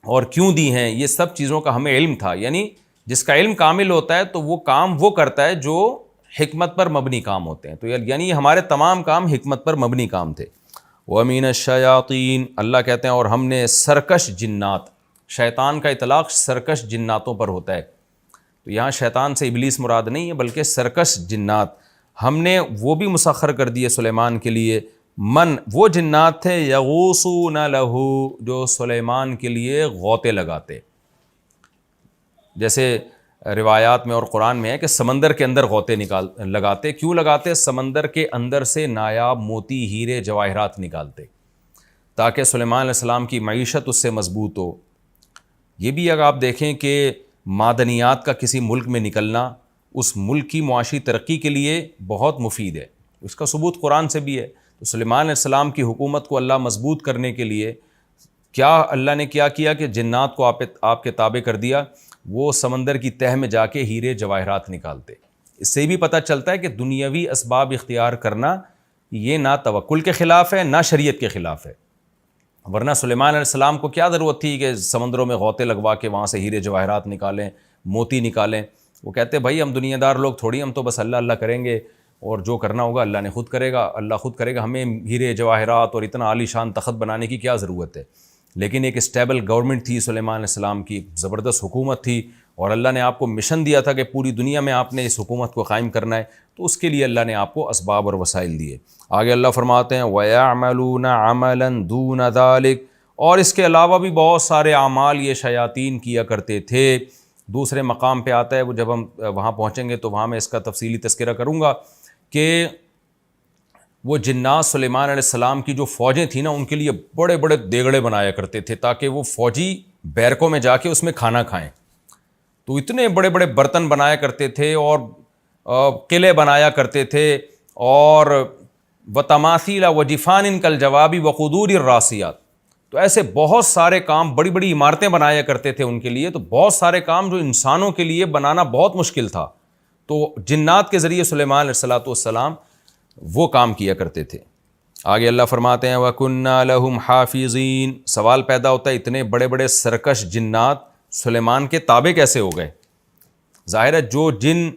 اور کیوں دی ہیں، یہ سب چیزوں کا ہمیں علم تھا۔ یعنی جس کا علم کامل ہوتا ہے تو وہ کام وہ کرتا ہے جو حکمت پر مبنی کام ہوتے ہیں، تو یعنی ہمارے تمام کام حکمت پر مبنی کام تھے۔ وَمِنَ الشَّيَاطِينَ، اللہ کہتے ہیں اور ہم نے سرکش جنات، شیطان کا اطلاق سرکش جناتوں پر ہوتا ہے، تو یہاں شیطان سے ابلیس مراد نہیں ہے بلکہ سرکش جنات ہم نے وہ بھی مسخر کر دیے سلیمان کے لیے۔ من، وہ جنات تھے یغوصون لہو، جو سلیمان کے لیے غوطے لگاتے، جیسے روایات میں اور قرآن میں ہے کہ سمندر کے اندر غوطے لگاتے۔ کیوں لگاتے؟ سمندر کے اندر سے نایاب موتی، ہیرے، جواہرات نکالتے تاکہ سلیمان علیہ السلام کی معیشت اس سے مضبوط ہو۔ یہ بھی اگر آپ دیکھیں کہ معدنیات کا کسی ملک میں نکلنا اس ملک کی معاشی ترقی کے لیے بہت مفید ہے، اس کا ثبوت قرآن سے بھی ہے۔ تو سلیمان علیہ السلام کی حکومت کو اللہ مضبوط کرنے کے لیے کیا اللہ نے کیا کہ جنات کو آپ کے تابع کر دیا، وہ سمندر کی تہہ میں جا کے ہیرے جواہرات نکالتے۔ اس سے بھی پتہ چلتا ہے کہ دنیاوی اسباب اختیار کرنا یہ نہ توکل کے خلاف ہے نہ شریعت کے خلاف ہے، ورنہ سلیمان علیہ السلام کو کیا ضرورت تھی کہ سمندروں میں غوطے لگوا کے وہاں سے ہیرے جواہرات نکالیں، موتی نکالیں۔ وہ کہتے بھائی ہم دنیا دار لوگ تھوڑی، ہم تو بس اللہ اللہ کریں گے اور جو کرنا ہوگا اللہ نے خود کرے گا، اللہ خود کرے گا، ہمیں ہیرے جواہرات اور اتنا عالی شان تخت بنانے کی کیا ضرورت ہے۔ لیکن ایک اسٹیبل گورنمنٹ تھی سلیمان علیہ السلام کی، زبردست حکومت تھی، اور اللہ نے آپ کو مشن دیا تھا کہ پوری دنیا میں آپ نے اس حکومت کو قائم کرنا ہے، تو اس کے لیے اللہ نے آپ کو اسباب اور وسائل دیے۔ آگے اللہ فرماتے ہیں وَيَعْمَلُونَ عَمَلًا دُونَ ذَلِكَ، اور اس کے علاوہ بھی بہت سارے اعمال یہ شیاطین کیا کرتے تھے۔ دوسرے مقام پہ آتا ہے، وہ جب ہم وہاں پہنچیں گے تو وہاں میں اس کا تفصیلی تذکرہ کروں گا کہ وہ جنات سلیمان علیہ السلام کی جو فوجیں تھیں نا، ان کے لیے بڑے بڑے دیگڑے بنایا کرتے تھے تاکہ وہ فوجی بیرکوں میں جا کے اس میں کھانا کھائیں، تو اتنے بڑے بڑے برتن بنایا کرتے تھے اور قلعے بنایا کرتے تھے، اور وتماثیل وجفان کالجواب وقدور الراسیات، تو ایسے بہت سارے کام، بڑی بڑی عمارتیں بنایا کرتے تھے ان کے لیے، تو بہت سارے کام جو انسانوں کے لیے بنانا بہت مشکل تھا، تو جنات کے ذریعے سلیمان علیہ السلام وہ کام کیا کرتے تھے۔ آگے اللہ فرماتے ہیں وَكُنَّا لَهُمْ حَافِظِينَ، سوال پیدا ہوتا ہے اتنے بڑے بڑے سرکش جنات سلیمان کے تابع کیسے ہو گئے؟ ظاہر ہے جو جن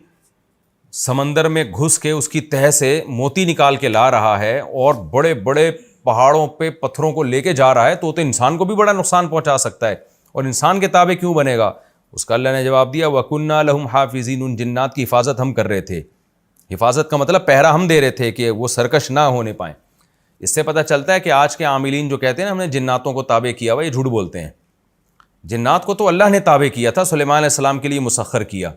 سمندر میں گھس کے اس کی تہہ سے موتی نکال کے لا رہا ہے اور بڑے بڑے پہاڑوں پہ پتھروں کو لے کے جا رہا ہے، تو انسان کو بھی بڑا نقصان پہنچا سکتا ہے، اور انسان کے تابع کیوں بنے گا؟ اس کا اللہ نے جواب دیا وَكُنَّا لَهُمْ حَافِظِينَ، ان جنات کی حفاظت ہم کر رہے تھے۔ حفاظت کا مطلب پہرا ہم دے رہے تھے کہ وہ سرکش نہ ہونے پائیں۔ اس سے پتہ چلتا ہے کہ آج کے عاملین جو کہتے ہیں نا ہم نے جناتوں کو تابع کیا ہوا، یہ جھوٹ بولتے ہیں۔ جنات کو تو اللہ نے تابع کیا تھا، سلیمان علیہ السلام کے لیے مسخر کیا،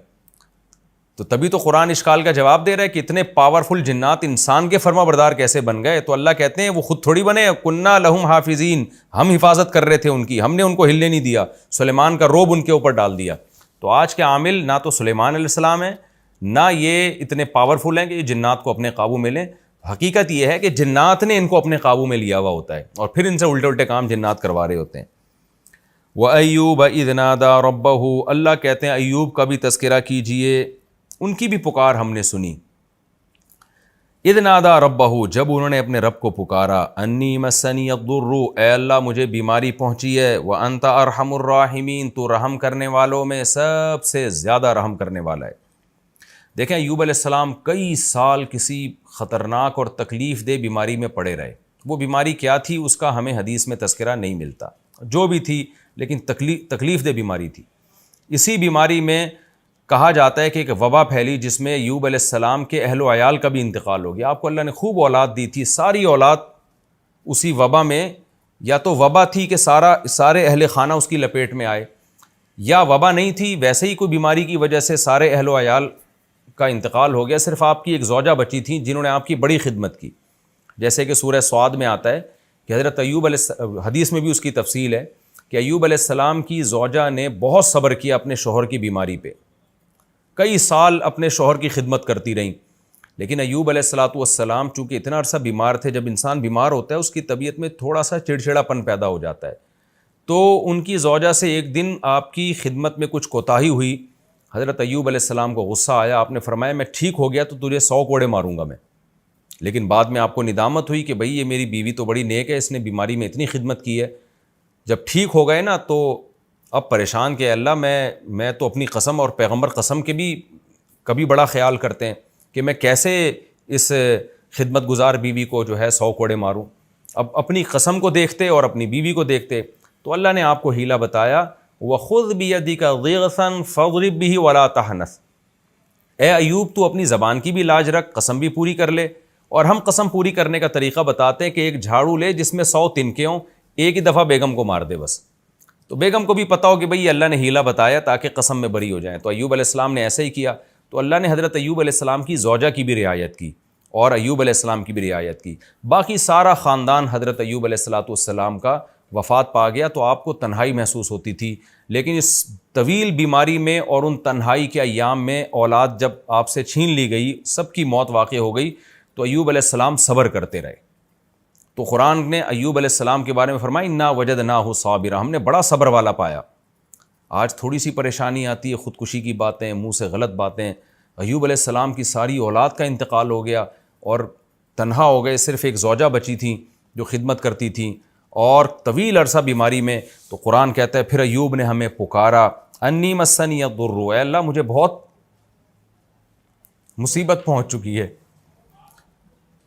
تو تبھی تو قرآن اشکال کا جواب دے رہا ہے کہ اتنے پاورفل جنات انسان کے فرما بردار کیسے بن گئے؟ تو اللہ کہتے ہیں وہ خود تھوڑی بنے، کنا لہم حافظین، ہم حفاظت کر رہے تھے ان کی، ہم نے ان کو ہلنے نہیں دیا، سلیمان کا روب ان کے اوپر ڈال دیا۔ تو آج کے عامل نہ تو سلیمان علیہ السلام ہیں نہ یہ اتنے پاورفل ہیں کہ یہ جنات کو اپنے قابو میں لیں۔ حقیقت یہ ہے کہ جنات نے ان کو اپنے قابو میں لیا ہوا ہوتا ہے، اور پھر ان سے الٹے الٹے کام جنات کروا رہے ہوتے ہیں۔ وَأَيُّوبَ إِذْ نَادَىٰ رَبَّهُ، اللہ کہتے ہیں ایوب کا بھی تذکرہ کیجئے، ان کی بھی پکار ہم نے سنی۔ اذ نادیٰ ربہ، جب انہوں نے اپنے رب کو پکارا، انی مسنی الضر، اے اللہ مجھے بیماری پہنچی ہے، وانت ارحم الراحمین، تو رحم کرنے والوں میں سب سے زیادہ رحم کرنے والا ہے۔ دیکھیں ایوب علیہ السلام کئی سال کسی خطرناک اور تکلیف دہ بیماری میں پڑے رہے۔ وہ بیماری کیا تھی اس کا ہمیں حدیث میں تذکرہ نہیں ملتا، جو بھی تھی لیکن تکلیف دہ بیماری تھی۔ اسی بیماری میں کہا جاتا ہے کہ ایک وبا پھیلی جس میں ایوب علیہ السلام کے اہل و عیال کا بھی انتقال ہو گیا۔ آپ کو اللہ نے خوب اولاد دی تھی، ساری اولاد اسی وبا میں، یا تو وبا تھی کہ سارے اہل خانہ اس کی لپیٹ میں آئے، یا وبا نہیں تھی، ویسے ہی کوئی بیماری کی وجہ سے سارے اہل و عیال کا انتقال ہو گیا، صرف آپ کی ایک زوجہ بچی تھی جنہوں نے آپ کی بڑی خدمت کی۔ جیسے کہ سورہ سعد میں آتا ہے کہ حضرت ایوب علیہ حدیث میں بھی اس کی تفصیل ہے کہ ایوب علیہ السلام کی زوجہ نے بہت صبر کیا اپنے شوہر کی بیماری پہ، کئی سال اپنے شوہر کی خدمت کرتی رہیں، لیکن ایوب علیہ السلام چونکہ اتنا عرصہ بیمار تھے، جب انسان بیمار ہوتا ہے اس کی طبیعت میں تھوڑا سا چڑچڑاپن پیدا ہو جاتا ہے، تو ان کی زوجہ سے ایک دن آپ کی خدمت میں کچھ کوتاہی ہوئی، حضرت ایوب علیہ السلام کو غصہ آیا، آپ نے فرمایا میں ٹھیک ہو گیا تو تجھے 100 کوڑے ماروں گا میں، لیکن بعد میں آپ کو ندامت ہوئی کہ بھئی یہ میری بیوی تو بڑی نیک ہے، اس نے بیماری میں اتنی خدمت کی ہے، جب ٹھیک ہو گئے نا تو اب پریشان کہ اللہ میں تو اپنی قسم اور پیغمبر قسم کے بھی کبھی بڑا خیال کرتے ہیں کہ میں کیسے اس خدمت گزار بیوی کو جو ہے 100 کوڑے ماروں، اب اپنی قسم کو دیکھتے اور اپنی بیوی کو دیکھتے، تو اللہ نے آپ کو حیلہ بتایا، وَخُذْ بِيَدِكَ ضِغْثًا فَاضْرِب بِهِ وَلَا تَحْنَثْ، اے ایوب تو اپنی زبان کی بھی لاج رکھ، قسم بھی پوری کر لے، اور ہم قسم پوری کرنے کا طریقہ بتاتے ہیں کہ ایک جھاڑو لے جس میں 100 تنکے ہوں، ایک ہی دفعہ بیگم کو مار دے بس، تو بیگم کو بھی پتا ہو کہ بھئی اللہ نے حیلہ بتایا تاکہ قسم میں بری ہو جائیں، تو ایوب علیہ السلام نے ایسا ہی کیا، تو اللہ نے حضرت ایوب علیہ السلام کی زوجہ کی بھی رعایت کی اور ایوب علیہ السلام کی بھی رعایت کی، باقی سارا خاندان حضرت ایوب علیہ السلام کا وفات پا گیا، تو آپ کو تنہائی محسوس ہوتی تھی، لیکن اس طویل بیماری میں اور ان تنہائی کے ایام میں اولاد جب آپ سے چھین لی گئی، سب کی موت واقع ہو گئی، تو ایوب علیہ السلام صبر کرتے رہے، تو قرآن نے ایوب علیہ السلام کے بارے میں فرمایا انا وجدناہ صابرا، ہم نے بڑا صبر والا پایا۔ آج تھوڑی سی پریشانی آتی ہے، خودکشی کی باتیں، منہ سے غلط باتیں، ایوب علیہ السلام کی ساری اولاد کا انتقال ہو گیا اور تنہا ہو گئے، صرف ایک زوجہ بچی تھیں جو خدمت کرتی تھیں اور طویل عرصہ بیماری میں، تو قرآن کہتا ہے پھر ایوب نے ہمیں پکارا، انی مسنی الضر، اے اللہ مجھے بہت مصیبت پہنچ چکی ہے،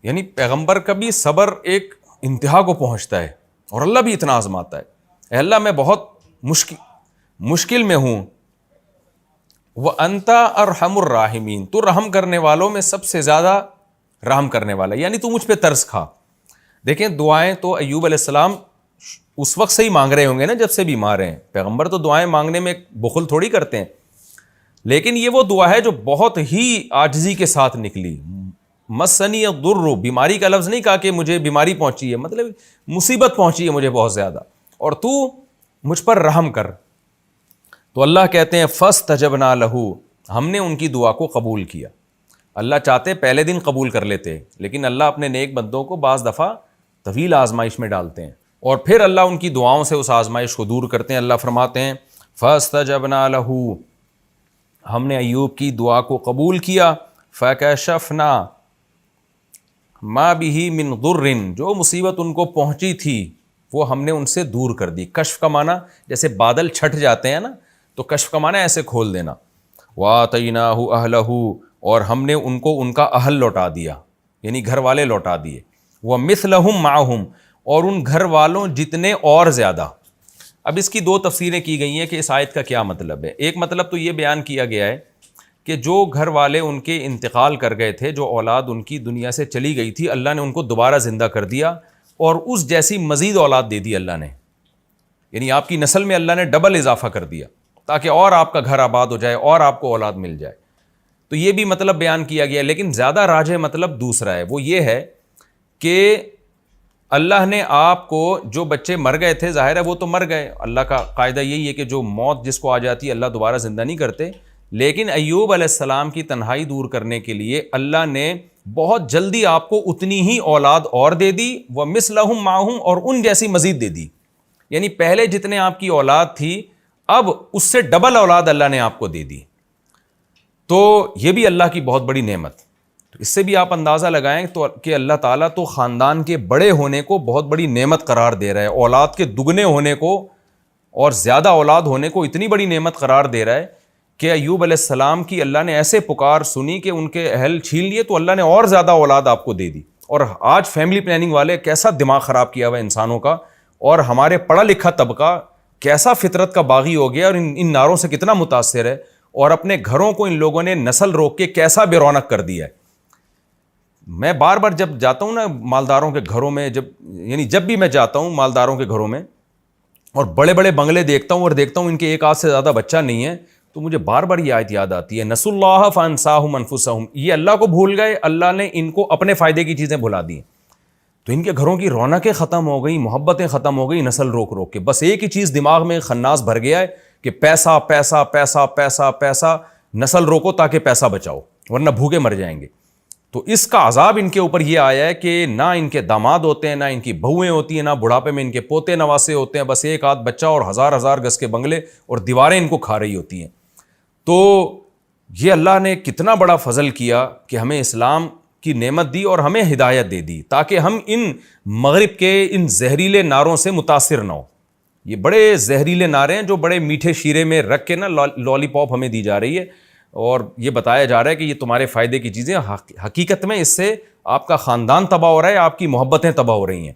یعنی پیغمبر کا بھی صبر ایک انتہا کو پہنچتا ہے اور اللہ بھی اتنا آزماتا ہے، اے اللہ میں بہت مشکل میں ہوں، وَأَنْتَ أَرْحَمُ الرَّاحِمِينَ، تو رحم کرنے والوں میں سب سے زیادہ رحم کرنے والا، یعنی تو مجھ پہ ترس کھا۔ دیکھیں دعائیں تو ایوب علیہ السلام اس وقت سے ہی مانگ رہے ہوں گے نا جب سے بیمار ہیں، پیغمبر تو دعائیں مانگنے میں بخل تھوڑی کرتے ہیں، لیکن یہ وہ دعا ہے جو بہت ہی عاجزی کے ساتھ نکلی، مسنی الضر، بیماری کا لفظ نہیں کہا کہ مجھے بیماری پہنچی ہے، مطلب مصیبت پہنچی ہے مجھے بہت زیادہ اور تو مجھ پر رحم کر، تو اللہ کہتے ہیں فاستجبنا لہ، ہم نے ان کی دعا کو قبول کیا۔ اللہ چاہتے پہلے دن قبول کر لیتے، لیکن اللہ اپنے نیک بندوں کو بعض دفعہ طویل آزمائش میں ڈالتے ہیں اور پھر اللہ ان کی دعاؤں سے اس آزمائش کو دور کرتے ہیں۔ اللہ فرماتے ہیں فاستجبنا لہ، ہم نے ایوب کی دعا کو قبول کیا، فکشفنا ما بہ من ضر، جو مصیبت ان کو پہنچی تھی وہ ہم نے ان سے دور کر دی۔ کشف کا معنی جیسے بادل چھٹ جاتے ہیں نا، تو کشف کا معنی ایسے کھول دینا۔ وَآتَيْنَاهُ أَهْلَهُ، اور ہم نے ان کو ان کا اہل لوٹا دیا، یعنی گھر والے لوٹا دیے۔ وَمِثْلَهُمْ مَعَهُمْ، اور ان گھر والوں جتنے اور زیادہ۔ اب اس کی دو تفسیریں کی گئی ہیں کہ اس آیت کا کیا مطلب ہے۔ ایک مطلب تو یہ بیان کیا گیا ہے کہ جو گھر والے ان کے انتقال کر گئے تھے، جو اولاد ان کی دنیا سے چلی گئی تھی، اللہ نے ان کو دوبارہ زندہ کر دیا اور اس جیسی مزید اولاد دے دی اللہ نے، یعنی آپ کی نسل میں اللہ نے ڈبل اضافہ کر دیا تاکہ اور آپ کا گھر آباد ہو جائے اور آپ کو اولاد مل جائے۔ تو یہ بھی مطلب بیان کیا گیا، لیکن زیادہ راجح مطلب دوسرا ہے، وہ یہ ہے کہ اللہ نے آپ کو، جو بچے مر گئے تھے ظاہر ہے وہ تو مر گئے، اللہ کا قاعدہ یہی ہے کہ جو موت جس کو آ جاتی ہے اللہ دوبارہ زندہ نہیں کرتے، لیکن ایوب علیہ السلام کی تنہائی دور کرنے کے لیے اللہ نے بہت جلدی آپ کو اتنی ہی اولاد اور دے دی، وَمِثْلَهُمْ مَعَهُمْ، اور ان جیسی مزید دے دی، یعنی پہلے جتنے آپ کی اولاد تھی اب اس سے ڈبل اولاد اللہ نے آپ کو دے دی، تو یہ بھی اللہ کی بہت بڑی نعمت۔ تو اس سے بھی آپ اندازہ لگائیں تو کہ اللہ تعالیٰ تو خاندان کے بڑے ہونے کو بہت بڑی نعمت قرار دے رہا ہے، اولاد کے دگنے ہونے کو اور زیادہ اولاد ہونے کو اتنی بڑی نعمت قرار دے رہا ہے کہ ایوب علیہ السلام کی اللہ نے ایسے پکار سنی کہ ان کے اہل چھین لیے تو اللہ نے اور زیادہ اولاد آپ کو دے دی۔ اور آج فیملی پلاننگ والے کیسا دماغ خراب کیا ہوا انسانوں کا، اور ہمارے پڑھا لکھا طبقہ کیسا فطرت کا باغی ہو گیا اور ان نعروں سے کتنا متاثر ہے، اور اپنے گھروں کو ان لوگوں نے نسل روک کے کیسا بے رونق کر دیا ہے۔ میں بار بار جب جاتا ہوں نا مالداروں کے گھروں میں، جب بھی میں جاتا ہوں مالداروں کے گھروں میں اور بڑے بڑے بنگلے دیکھتا ہوں اور دیکھتا ہوں ان کے ایک آدھ سے زیادہ بچہ نہیں ہے، تو مجھے بار بار یہ آیت یاد آتی ہے، نسوا اللہ فانساہم انفسہم، یہ اللہ کو بھول گئے، اللہ نے ان کو اپنے فائدے کی چیزیں بھلا دی۔ تو ان کے گھروں کی رونقیں ختم ہو گئی, محبتیں ختم ہو گئی نسل روک روک کے. بس ایک ہی چیز دماغ میں خناس بھر گیا ہے کہ پیسہ پیسہ پیسہ پیسہ پیسہ, نسل روکو تاکہ پیسہ بچاؤ ورنہ بھوکے مر جائیں گے. تو اس کا عذاب ان کے اوپر یہ آیا ہے کہ نہ ان کے داماد ہوتے ہیں, نہ ان کی بہویں ہوتی ہیں, نہ بڑھاپے میں ان کے پوتے نواسے ہوتے ہیں, بس ایک آدھ بچہ اور ہزار ہزار گز کے بنگلے اور دیواریں ان کو کھا رہی ہوتی ہیں. تو یہ اللہ نے کتنا بڑا فضل کیا کہ ہمیں اسلام کی نعمت دی اور ہمیں ہدایت دے دی تاکہ ہم ان مغرب کے ان زہریلے نعروں سے متاثر نہ ہو. یہ بڑے زہریلے نعرے ہیں جو بڑے میٹھے شیرے میں رکھ کے نا لالی پاپ ہمیں دی جا رہی ہے اور یہ بتایا جا رہا ہے کہ یہ تمہارے فائدے کی چیزیں. حقیقت میں اس سے آپ کا خاندان تباہ ہو رہا ہے, آپ کی محبتیں تباہ ہو رہی ہیں.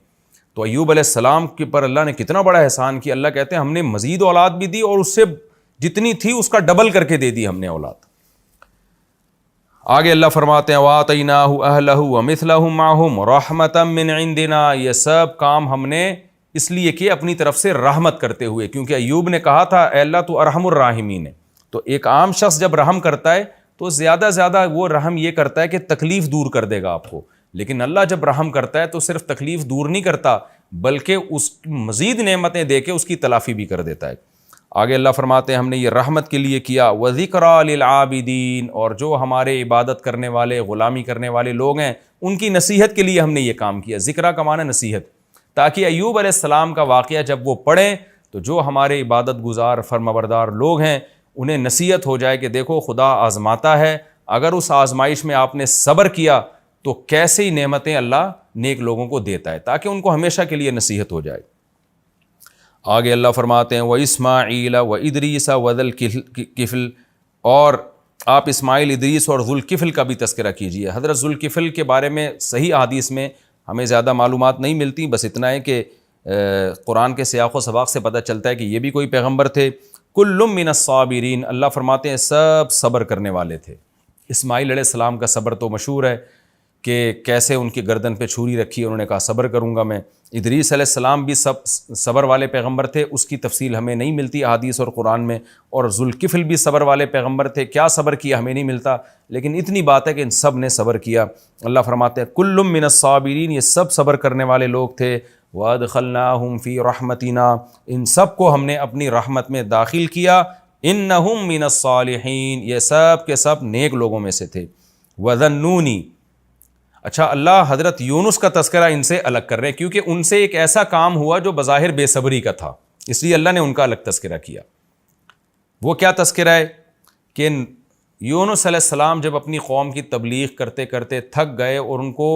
تو ایوب علیہ السلام کے پر اللہ نے کتنا بڑا احسان کیا. اللہ کہتے ہیں ہم نے مزید اولاد بھی دی اور اس سے جتنی تھی اس کا ڈبل کر کے دے دی ہم نے اولاد. آگے اللہ فرماتے ہیں وَآتَيْنَاهُ أَهْلَهُ وَمِثْلَهُمْ مَعَهُمْ رَحْمَةً مِّنْ عِنْدِنَا. یہ سب کام ہم نے اس لیے کہ اپنی طرف سے رحمت کرتے ہوئے, کیونکہ ایوب نے کہا تھا اے اللہ تو ارحم الراحمین ہے. تو ایک عام شخص جب رحم کرتا ہے تو زیادہ زیادہ وہ رحم یہ کرتا ہے کہ تکلیف دور کر دے گا آپ کو, لیکن اللہ جب رحم کرتا ہے تو صرف تکلیف دور نہیں کرتا بلکہ اس مزید نعمتیں دے کے اس کی تلافی بھی کر دیتا ہے. آگے اللہ فرماتے ہیں ہم نے یہ رحمت کے لیے کیا. وَذِكْرَىٰ لِلْعَابِدِينَ, اور جو ہمارے عبادت کرنے والے غلامی کرنے والے لوگ ہیں ان کی نصیحت کے لیے ہم نے یہ کام کیا. ذکرہ کا معنی نصیحت, تاکہ ایوب علیہ السلام کا واقعہ جب وہ پڑھیں تو جو ہمارے عبادت گزار فرمانبردار لوگ ہیں انہیں نصیحت ہو جائے کہ دیکھو خدا آزماتا ہے, اگر اس آزمائش میں آپ نے صبر کیا تو کیسی نعمتیں اللہ نیک لوگوں کو دیتا ہے, تاکہ ان کو ہمیشہ کے لیے نصیحت ہو جائے. آگے اللہ فرماتے ہیں وَإِسْمَاعِيلَ وَإِدْرِيسَ وَذَا الْكِفْلِ, اور آپ اسماعیل, ادریس اور ذوالکفل کا بھی تذکرہ کیجیے. حضرت ذوالکفل کے بارے میں صحیح احادیث میں ہمیں زیادہ معلومات نہیں ملتی, بس اتنا ہے کہ قرآن کے سیاق و سباق سے پتہ چلتا ہے کہ یہ بھی کوئی پیغمبر تھے. کل من الصابرین, اللہ فرماتے ہیں سب صبر کرنے والے تھے. اسماعیل علیہ السلام کا صبر تو مشہور ہے کہ کیسے ان کی گردن پہ چھری رکھی, انہوں نے کہا صبر کروں گا میں. ادریس علیہ السلام بھی صبر والے پیغمبر تھے, اس کی تفصیل ہمیں نہیں ملتی احادیث اور قرآن میں. اور ذوالکفل بھی صبر والے پیغمبر تھے, کیا صبر کیا ہمیں نہیں ملتا, لیکن اتنی بات ہے کہ ان سب نے صبر کیا. اللہ فرماتے ہیں کل من الصابرین, یہ سب صبر کرنے والے لوگ تھے. وَأَدْخَلْنَاهُمْ فِي رَحْمَتِنَا, ان سب کو ہم نے اپنی رحمت میں داخل کیا. إِنَّهُمْ مِنَ الصَّالِحِينَ, یہ سب کے سب نیک لوگوں میں سے تھے. وَذَنُّونِ, اچھا اللہ حضرت یونس کا تذکرہ ان سے الگ کر رہے ہیں کیونکہ ان سے ایک ایسا کام ہوا جو بظاہر بے صبری کا تھا, اس لیے اللہ نے ان کا الگ تذکرہ کیا. وہ کیا تذکرہ ہے کہ یونس علیہ السلام جب اپنی قوم کی تبلیغ کرتے کرتے تھک گئے اور ان کو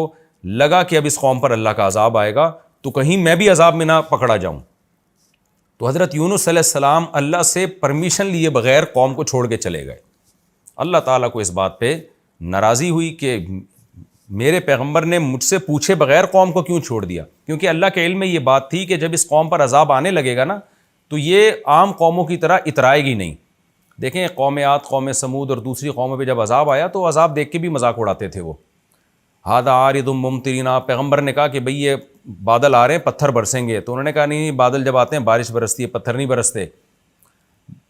لگا کہ اب اس قوم پر اللہ کا عذاب آئے گا تو کہیں میں بھی عذاب میں نہ پکڑا جاؤں, تو حضرت یونس علیہ السلام اللہ سے پرمیشن لیے بغیر قوم کو چھوڑ کے چلے گئے. اللہ تعالیٰ کو اس بات پہ ناراضی ہوئی کہ میرے پیغمبر نے مجھ سے پوچھے بغیر قوم کو کیوں چھوڑ دیا, کیونکہ اللہ کے علم میں یہ بات تھی کہ جب اس قوم پر عذاب آنے لگے گا نا تو یہ عام قوموں کی طرح اترائے گی نہیں. دیکھیں قوم عاد, قوم سمود اور دوسری قوموں پہ جب عذاب آیا تو عذاب دیکھ کے بھی مذاق اڑاتے تھے. وہ ہادہ عارض ممطرنا, پیغمبر نے کہا کہ بھئی یہ بادل آ رہے ہیں پتھر برسیں گے, تو انہوں نے کہا نہیں بادل جب آتے ہیں بارش برستی ہے, پتھر نہیں برستے.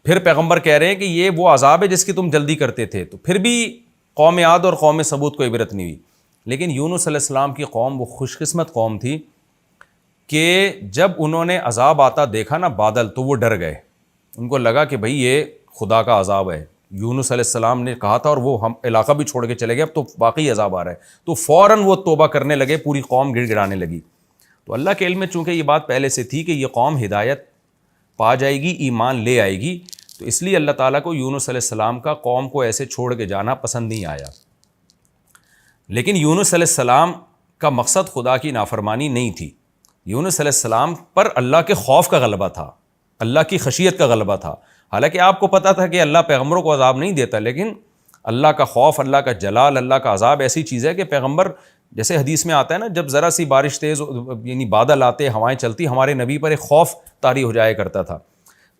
پھر پیغمبر کہہ رہے ہیں کہ یہ وہ عذاب ہے جس کی تم جلدی کرتے تھے, تو پھر بھی قوم عاد اور قوم سمود کو عبرت نہیں ہوئی. لیکن یونس علیہ السلام کی قوم وہ خوش قسمت قوم تھی کہ جب انہوں نے عذاب آتا دیکھا نا بادل تو وہ ڈر گئے, ان کو لگا کہ بھئی یہ خدا کا عذاب ہے. یونس علیہ السلام نے کہا تھا اور وہ ہم علاقہ بھی چھوڑ کے چلے گئے, اب تو واقعی عذاب آ رہا ہے. تو فوراً وہ توبہ کرنے لگے, پوری قوم گڑ گڑانے لگی. تو اللہ کے علم میں چونکہ یہ بات پہلے سے تھی کہ یہ قوم ہدایت پا جائے گی, ایمان لے آئے گی, تو اس لیے اللہ تعالیٰ کو یونس علیہ السلام کا قوم کو ایسے چھوڑ کے جانا پسند نہیں آیا. لیکن یونس علیہ السلام کا مقصد خدا کی نافرمانی نہیں تھی. یونس علیہ السلام پر اللہ کے خوف کا غلبہ تھا, اللہ کی خشیت کا غلبہ تھا. حالانکہ آپ کو پتہ تھا کہ اللہ پیغمبروں کو عذاب نہیں دیتا, لیکن اللہ کا خوف, اللہ کا جلال, اللہ کا عذاب ایسی چیز ہے کہ پیغمبر, جیسے حدیث میں آتا ہے نا جب ذرا سی بارش تیز یعنی بادل آتے, ہوائیں چلتی, ہمارے نبی پر ایک خوف طاری ہو جایا کرتا تھا.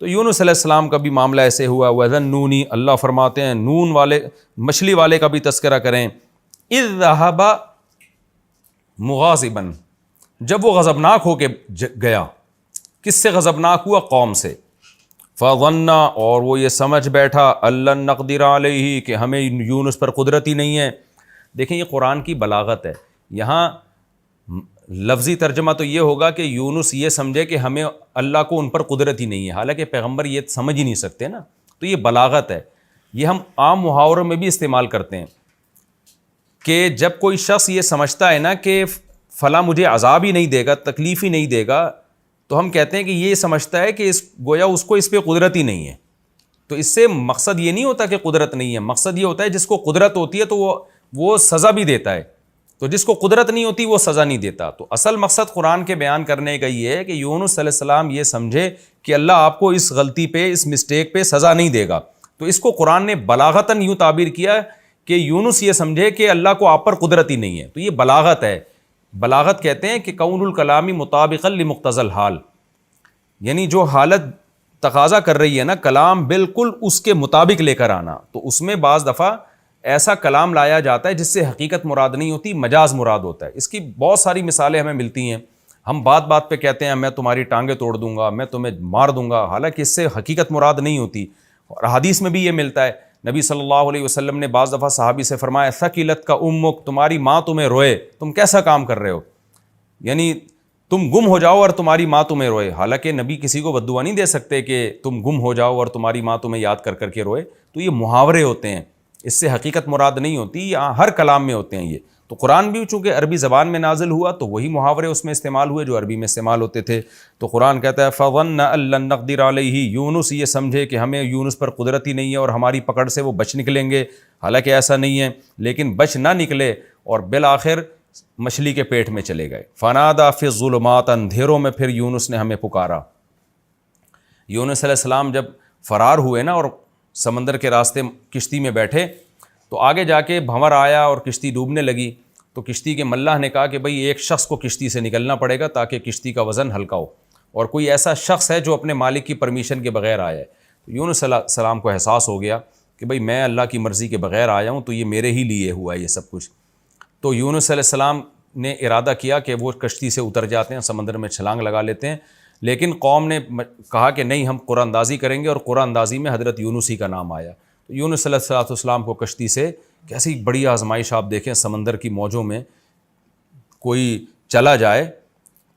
تو یونس علیہ السلام کا بھی معاملہ ایسے ہوا. وَذَنُّونِ, اللہ فرماتے ہیں نون والے مچھلی والے کا بھی تذکرہ کریں. اِذْ ذَهَبَ مُغَاضِبًا, جب وہ غضبناک ہو کے گیا. کس سے غضبناک ہوا؟ قوم سے. فَظَنَّ, اور وہ یہ سمجھ بیٹھا, أَلَّن نَقْدِرَ عَلَيْهِ, کہ ہمیں یونس پر قدرت ہی نہیں ہے. دیکھیں یہ قرآن کی بلاغت ہے. یہاں لفظی ترجمہ تو یہ ہوگا کہ یونس یہ سمجھے کہ ہمیں اللہ کو ان پر قدرت ہی نہیں ہے، حالانکہ پیغمبر یہ سمجھ ہی نہیں سکتے نا. تو یہ بلاغت ہے. یہ ہم عام محاوروں میں بھی استعمال کرتے ہیں کہ جب کوئی شخص یہ سمجھتا ہے نا کہ فلاں مجھے عذاب ہی نہیں دے گا، تکلیف ہی نہیں دے گا، تو ہم کہتے ہیں کہ یہ سمجھتا ہے کہ گویا اس کو اس پہ قدرت ہی نہیں ہے. تو اس سے مقصد یہ نہیں ہوتا کہ قدرت نہیں ہے، مقصد یہ ہوتا ہے جس کو قدرت ہوتی ہے تو وہ سزا بھی دیتا ہے، تو جس کو قدرت نہیں ہوتی وہ سزا نہیں دیتا. تو اصل مقصد قرآن کے بیان کرنے کا یہ ہے کہ یونس علیہ السلام یہ سمجھے کہ اللہ آپ کو اس غلطی پہ، اس مسٹیک پہ سزا نہیں دے گا. تو اس کو قرآن نے بلاغتاً یوں تعبیر کیا کہ یونس یہ سمجھے کہ اللہ کو آپ پر قدرت ہی نہیں ہے. تو یہ بلاغت ہے. بلاغت کہتے ہیں کہ کون الکلامی مطابقا لمقتضی الحال، یعنی جو حالت تقاضا کر رہی ہے نا، کلام بالکل اس کے مطابق لے کر آنا. تو اس میں بعض دفعہ ایسا کلام لایا جاتا ہے جس سے حقیقت مراد نہیں ہوتی، مجاز مراد ہوتا ہے. اس کی بہت ساری مثالیں ہمیں ملتی ہیں. ہم بات بات پہ کہتے ہیں میں تمہاری ٹانگیں توڑ دوں گا، میں تمہیں مار دوں گا، حالانکہ اس سے حقیقت مراد نہیں ہوتی. اور حدیث میں بھی یہ ملتا ہے. نبی صلی اللہ علیہ وسلم نے بعض دفعہ صحابی سے فرمایا ثقلت کا امک، تمہاری ماں تمہیں روئے، تم کیسا کام کر رہے ہو، یعنی تم گم ہو جاؤ اور تمہاری ماں تمہیں روئے. حالانکہ نبی کسی کو بد دعا نہیں دے سکتے کہ تم گم ہو جاؤ اور تمہاری ماں تمہیں یاد کر کر کے روئے. تو یہ محاورے ہوتے ہیں، اس سے حقیقت مراد نہیں ہوتی. ہر کلام میں ہوتے ہیں یہ. تو قرآن بھی چونکہ عربی زبان میں نازل ہوا تو وہی محاورے اس میں استعمال ہوئے جو عربی میں استعمال ہوتے تھے. تو قرآن کہتا ہے فَظَنَّ أَن لَّن نَّقْدِرَ عَلَيْهِ، یونس یہ سمجھے کہ ہمیں یونس پر قدرت ہی نہیں ہے اور ہماری پکڑ سے وہ بچ نکلیں گے. حالانکہ ایسا نہیں ہے، لیکن بچ نہ نکلے اور بالآخر مچھلی کے پیٹ میں چلے گئے. فَنَادَىٰ فِي الظُّلُمَاتِ، اندھیروں میں پھر یونس نے ہمیں پکارا. یونس علیہ السلام جب فرار ہوئے نا اور سمندر کے راستے کشتی میں بیٹھے تو آگے جا کے بھنور آیا اور کشتی ڈوبنے لگی. تو کشتی کے ملاح نے کہا کہ بھئی ایک شخص کو کشتی سے نکلنا پڑے گا تاکہ کشتی کا وزن ہلکا ہو، اور کوئی ایسا شخص ہے جو اپنے مالک کی پرمیشن کے بغیر آیا ہے. تو یونس علیہ السلام کو احساس ہو گیا کہ بھئی میں اللہ کی مرضی کے بغیر آیا ہوں، تو یہ میرے ہی لیے ہوا ہے یہ سب کچھ. تو یونس علیہ السلام نے ارادہ کیا کہ وہ کشتی سے اتر جاتے ہیں، سمندر میں چھلانگ لگا لیتے ہیں. لیکن قوم نے کہا کہ نہیں، ہم قرآن اندازی کریں گے، اور قرآن اندازی میں حضرت یونس ہی کا نام آیا. تو یونس علیہ السلام کو کشتی سے کیسی بڑی آزمائش، آپ دیکھیں سمندر کی موجوں میں کوئی چلا جائے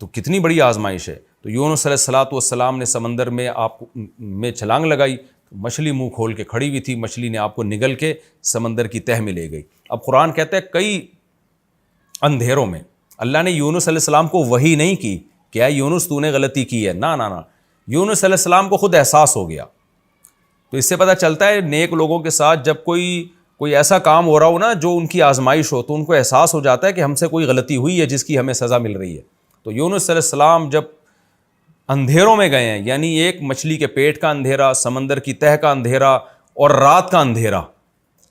تو کتنی بڑی آزمائش ہے. تو یونس علیہ السلام نے سمندر میں چھلانگ لگائی، مچھلی منہ کھول کے کھڑی ہوئی تھی، مچھلی نے آپ کو نگل کے سمندر کی تہہ میں لے گئی. اب قرآن کہتا ہے کئی اندھیروں میں اللہ نے یونس علیہ السلام کو وحی نہیں کی کہ اے یونس تو نے غلطی کی ہے، نہ. یونس علیہ السلام کو خود احساس ہو گیا. تو اس سے پتہ چلتا ہے نیک لوگوں کے ساتھ جب کوئی ایسا کام ہو رہا ہو نا جو ان کی آزمائش ہو، تو ان کو احساس ہو جاتا ہے کہ ہم سے کوئی غلطی ہوئی ہے جس کی ہمیں سزا مل رہی ہے. تو یونس علیہ السلام جب اندھیروں میں گئے ہیں، یعنی ایک مچھلی کے پیٹ کا اندھیرا، سمندر کی تہہ کا اندھیرا اور رات کا اندھیرا،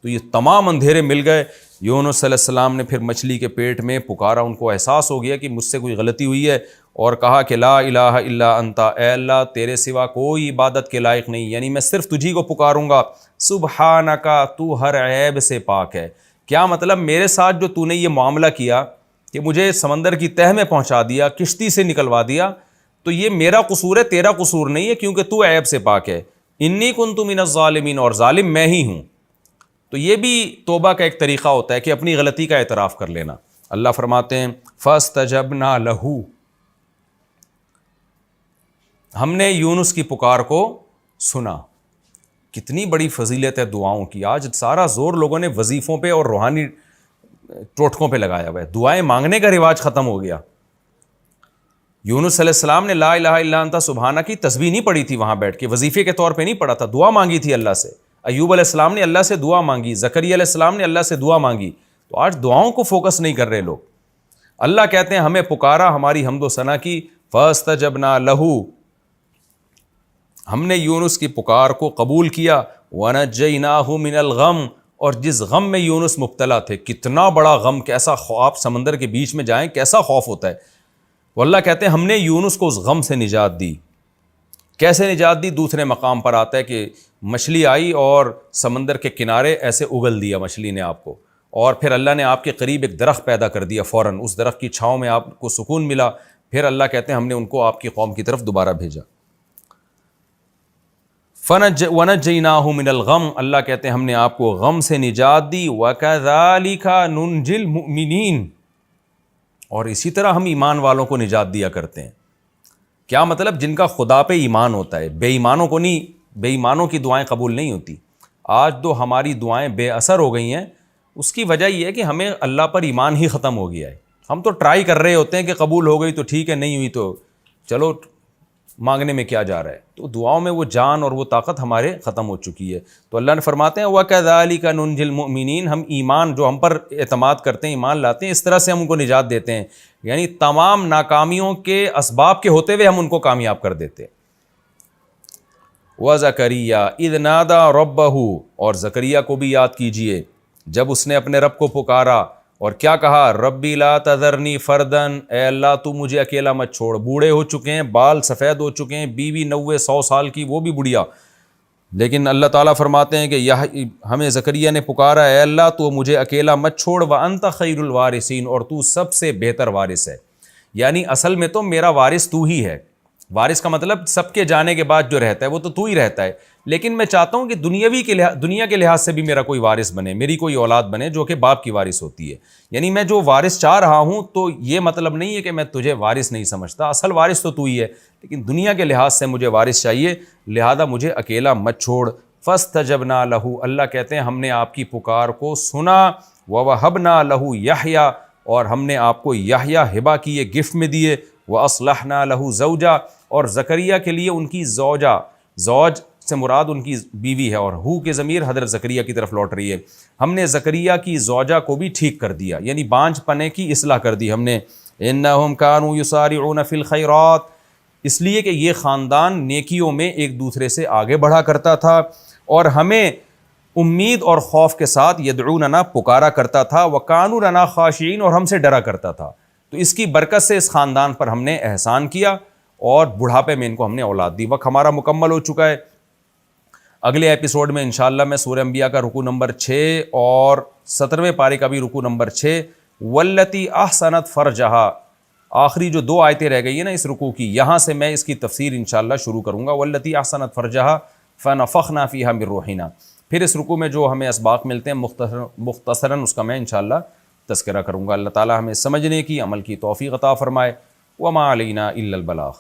تو یہ تمام اندھیرے مل گئے. یونس علیہ السلام نے پھر مچھلی کے پیٹ میں پکارا، ان کو احساس ہو گیا کہ مجھ سے کوئی غلطی ہوئی ہے، اور کہا کہ لا الہ الا انت، اے اللہ تیرے سوا کوئی عبادت کے لائق نہیں، یعنی میں صرف تجھی کو پکاروں گا. سبحانک، تو ہر عیب سے پاک ہے. کیا مطلب؟ میرے ساتھ جو تو نے یہ معاملہ کیا کہ مجھے سمندر کی تہہ میں پہنچا دیا، کشتی سے نکلوا دیا، تو یہ میرا قصور ہے، تیرا قصور نہیں ہے، کیونکہ تو عیب سے پاک ہے. انی کنت من الظالمین، اور ظالم میں ہی ہوں. تو یہ بھی توبہ کا ایک طریقہ ہوتا ہے کہ اپنی غلطی کا اعتراف کر لینا. اللہ فرماتے ہیں فاستجبنا لہ، ہم نے یونس کی پکار کو سنا. کتنی بڑی فضیلت ہے دعاؤں کی. آج سارا زور لوگوں نے وظیفوں پہ اور روحانی ٹوٹکوں پہ لگایا ہوا ہے، دعائیں مانگنے کا رواج ختم ہو گیا. یونس علیہ السلام نے لا الہ الا انت سبحانہ کی تسبیح نہیں پڑھی تھی وہاں بیٹھ کے، وظیفے کے طور پہ نہیں پڑھا تھا، دعا مانگی تھی اللہ سے. ایوب علیہ السلام نے اللہ سے دعا مانگی، زکریا علیہ السلام نے اللہ سے دعا مانگی. تو آج دعاؤں کو فوکس نہیں کر رہے لوگ. اللہ کہتے ہیں ہمیں پکارا، ہماری حمد و ثنا کی. فاستجبنا لہ، ہم نے یونس کی پکار کو قبول کیا. ونجیناہ من الغم، اور جس غم میں یونس مبتلا تھے، کتنا بڑا غم، کیسا خوف، سمندر کے بیچ میں جائیں کیسا خوف ہوتا ہے. وہ اللہ کہتے ہیں ہم نے یونس کو اس غم سے نجات دی. کیسے نجات دی؟ دوسرے مقام پر آتا ہے کہ مچھلی آئی اور سمندر کے کنارے ایسے اگل دیا مچھلی نے آپ کو، اور پھر اللہ نے آپ کے قریب ایک درخت پیدا کر دیا فوراً، اس درخت کی چھاؤں میں آپ کو سکون ملا. پھر اللہ کہتے ہیں ہم نے ان کو آپ کی قوم کی طرف دوبارہ بھیجا. ونجیناہ من الغم، اللہ کہتے ہیں ہم نے آپ کو غم سے نجات دی. وکذالک ننجی المؤمنین، اور اسی طرح ہم ایمان والوں کو نجات دیا کرتے ہیں. کیا مطلب؟ جن کا خدا پہ ایمان ہوتا ہے. بے ایمانوں کو نہیں، بے ایمانوں کی دعائیں قبول نہیں ہوتی. آج تو ہماری دعائیں بے اثر ہو گئی ہیں، اس کی وجہ یہ ہے کہ ہمیں اللہ پر ایمان ہی ختم ہو گیا ہے. ہم تو ٹرائی کر رہے ہوتے ہیں کہ قبول ہو گئی تو ٹھیک ہے، نہیں ہوئی تو چلو مانگنے میں کیا جا رہا ہے. تو دعاؤں میں وہ جان اور وہ طاقت ہمارے ختم ہو چکی ہے. تو اللہ نے فرماتے ہیں وَكَذَلِكَ نُنْجِي الْمُؤْمِنِينَ، ہم ایمان جو ہم پر اعتماد کرتے ہیں، ایمان لاتے ہیں، اس طرح سے ہم ان کو نجات دیتے ہیں. یعنی تمام ناکامیوں کے اسباب کے ہوتے ہوئے ہم ان کو کامیاب کر دیتے. وَزَكَرِيَّا إِذْ نَادَى رَبَّهُ، اور زکریا کو بھی یاد کیجئے جب اس نے اپنے رب کو پکارا اور کیا کہا، ربی لا تذرنی فردن، اے اللہ تو مجھے اکیلا مت چھوڑ. بوڑھے ہو چکے ہیں، بال سفید ہو چکے ہیں، بیوی 90-100 سال کی، وہ بھی بڑھیا، لیکن اللہ تعالیٰ فرماتے ہیں کہ ہمیں زکریا نے پکارا، اے اللہ تو مجھے اکیلا مت چھوڑ، وانت خیر الوارثین، اور تو سب سے بہتر وارث ہے. یعنی اصل میں تو میرا وارث تو ہی ہے. وارث کا مطلب سب کے جانے کے بعد جو رہتا ہے وہ تو ہی رہتا ہے، لیکن میں چاہتا ہوں کہ دنیا کے لحاظ سے بھی میرا کوئی وارث بنے، میری کوئی اولاد بنے جو کہ باپ کی وارث ہوتی ہے. یعنی میں جو وارث چاہ رہا ہوں تو یہ مطلب نہیں ہے کہ میں تجھے وارث نہیں سمجھتا، اصل وارث تو ہی ہے، لیکن دنیا کے لحاظ سے مجھے وارث چاہیے، لہذا مجھے اکیلا مت چھوڑ. فاستجبنا لہ، اللہ کہتے ہیں ہم نے آپ کی پکار کو سنا. ووہبنا لہ یحییٰ، اور ہم نے آپ کو یحییٰ ہبہ کیے، گفٹ میں دیے. واصلحنا لہ زوجہ، اور زکریا کے لیے ان کی زوجہ، زوج سے مراد ان کی بیوی ہے، اور ہو کے ضمیر حضرت زکریا کی طرف لوٹ رہی ہے. ہم نے زکریا کی زوجہ کو بھی ٹھیک کر دیا، یعنی بانجھ پنے کی اصلاح کر دی ہم نے. انہم کانوا یسارعون فی الخیرات، اس لیے کہ یہ خاندان نیکیوں میں ایک دوسرے سے آگے بڑھا کرتا تھا اور ہمیں امید اور خوف کے ساتھ یدعوننا پکارا کرتا تھا. وکانوا لنا خاشعین، اور ہم سے ڈرا کرتا تھا. تو اس کی برکت سے اس خاندان پر ہم نے احسان کیا اور بڑھاپے میں ان کو ہم نے اولاد دی. وقت ہمارا مکمل ہو چکا ہے. اگلے ایپیسوڈ میں انشاءاللہ میں سورہ انبیاء کا رکوع نمبر 6 اور 17ویں پارے کا بھی رکوع نمبر 6، واللتی احسنت فرجہا، آخری جو 2 آیتیں رہ گئی ہیں نا اس رکوع کی، یہاں سے میں اس کی تفسیر انشاءاللہ شروع کروں گا. واللتی احسنت فرجہا فنفخنا فیہا من روحنا. پھر اس رکوع میں جو ہمیں اسباق ملتے ہیں مختصراً اس کا میں انشاءاللہ تذکرہ کروں گا. اللہ تعالی ہمیں سمجھنے کی، عمل کی توفیق عطا فرمائے. وما علینا الا البلاغ.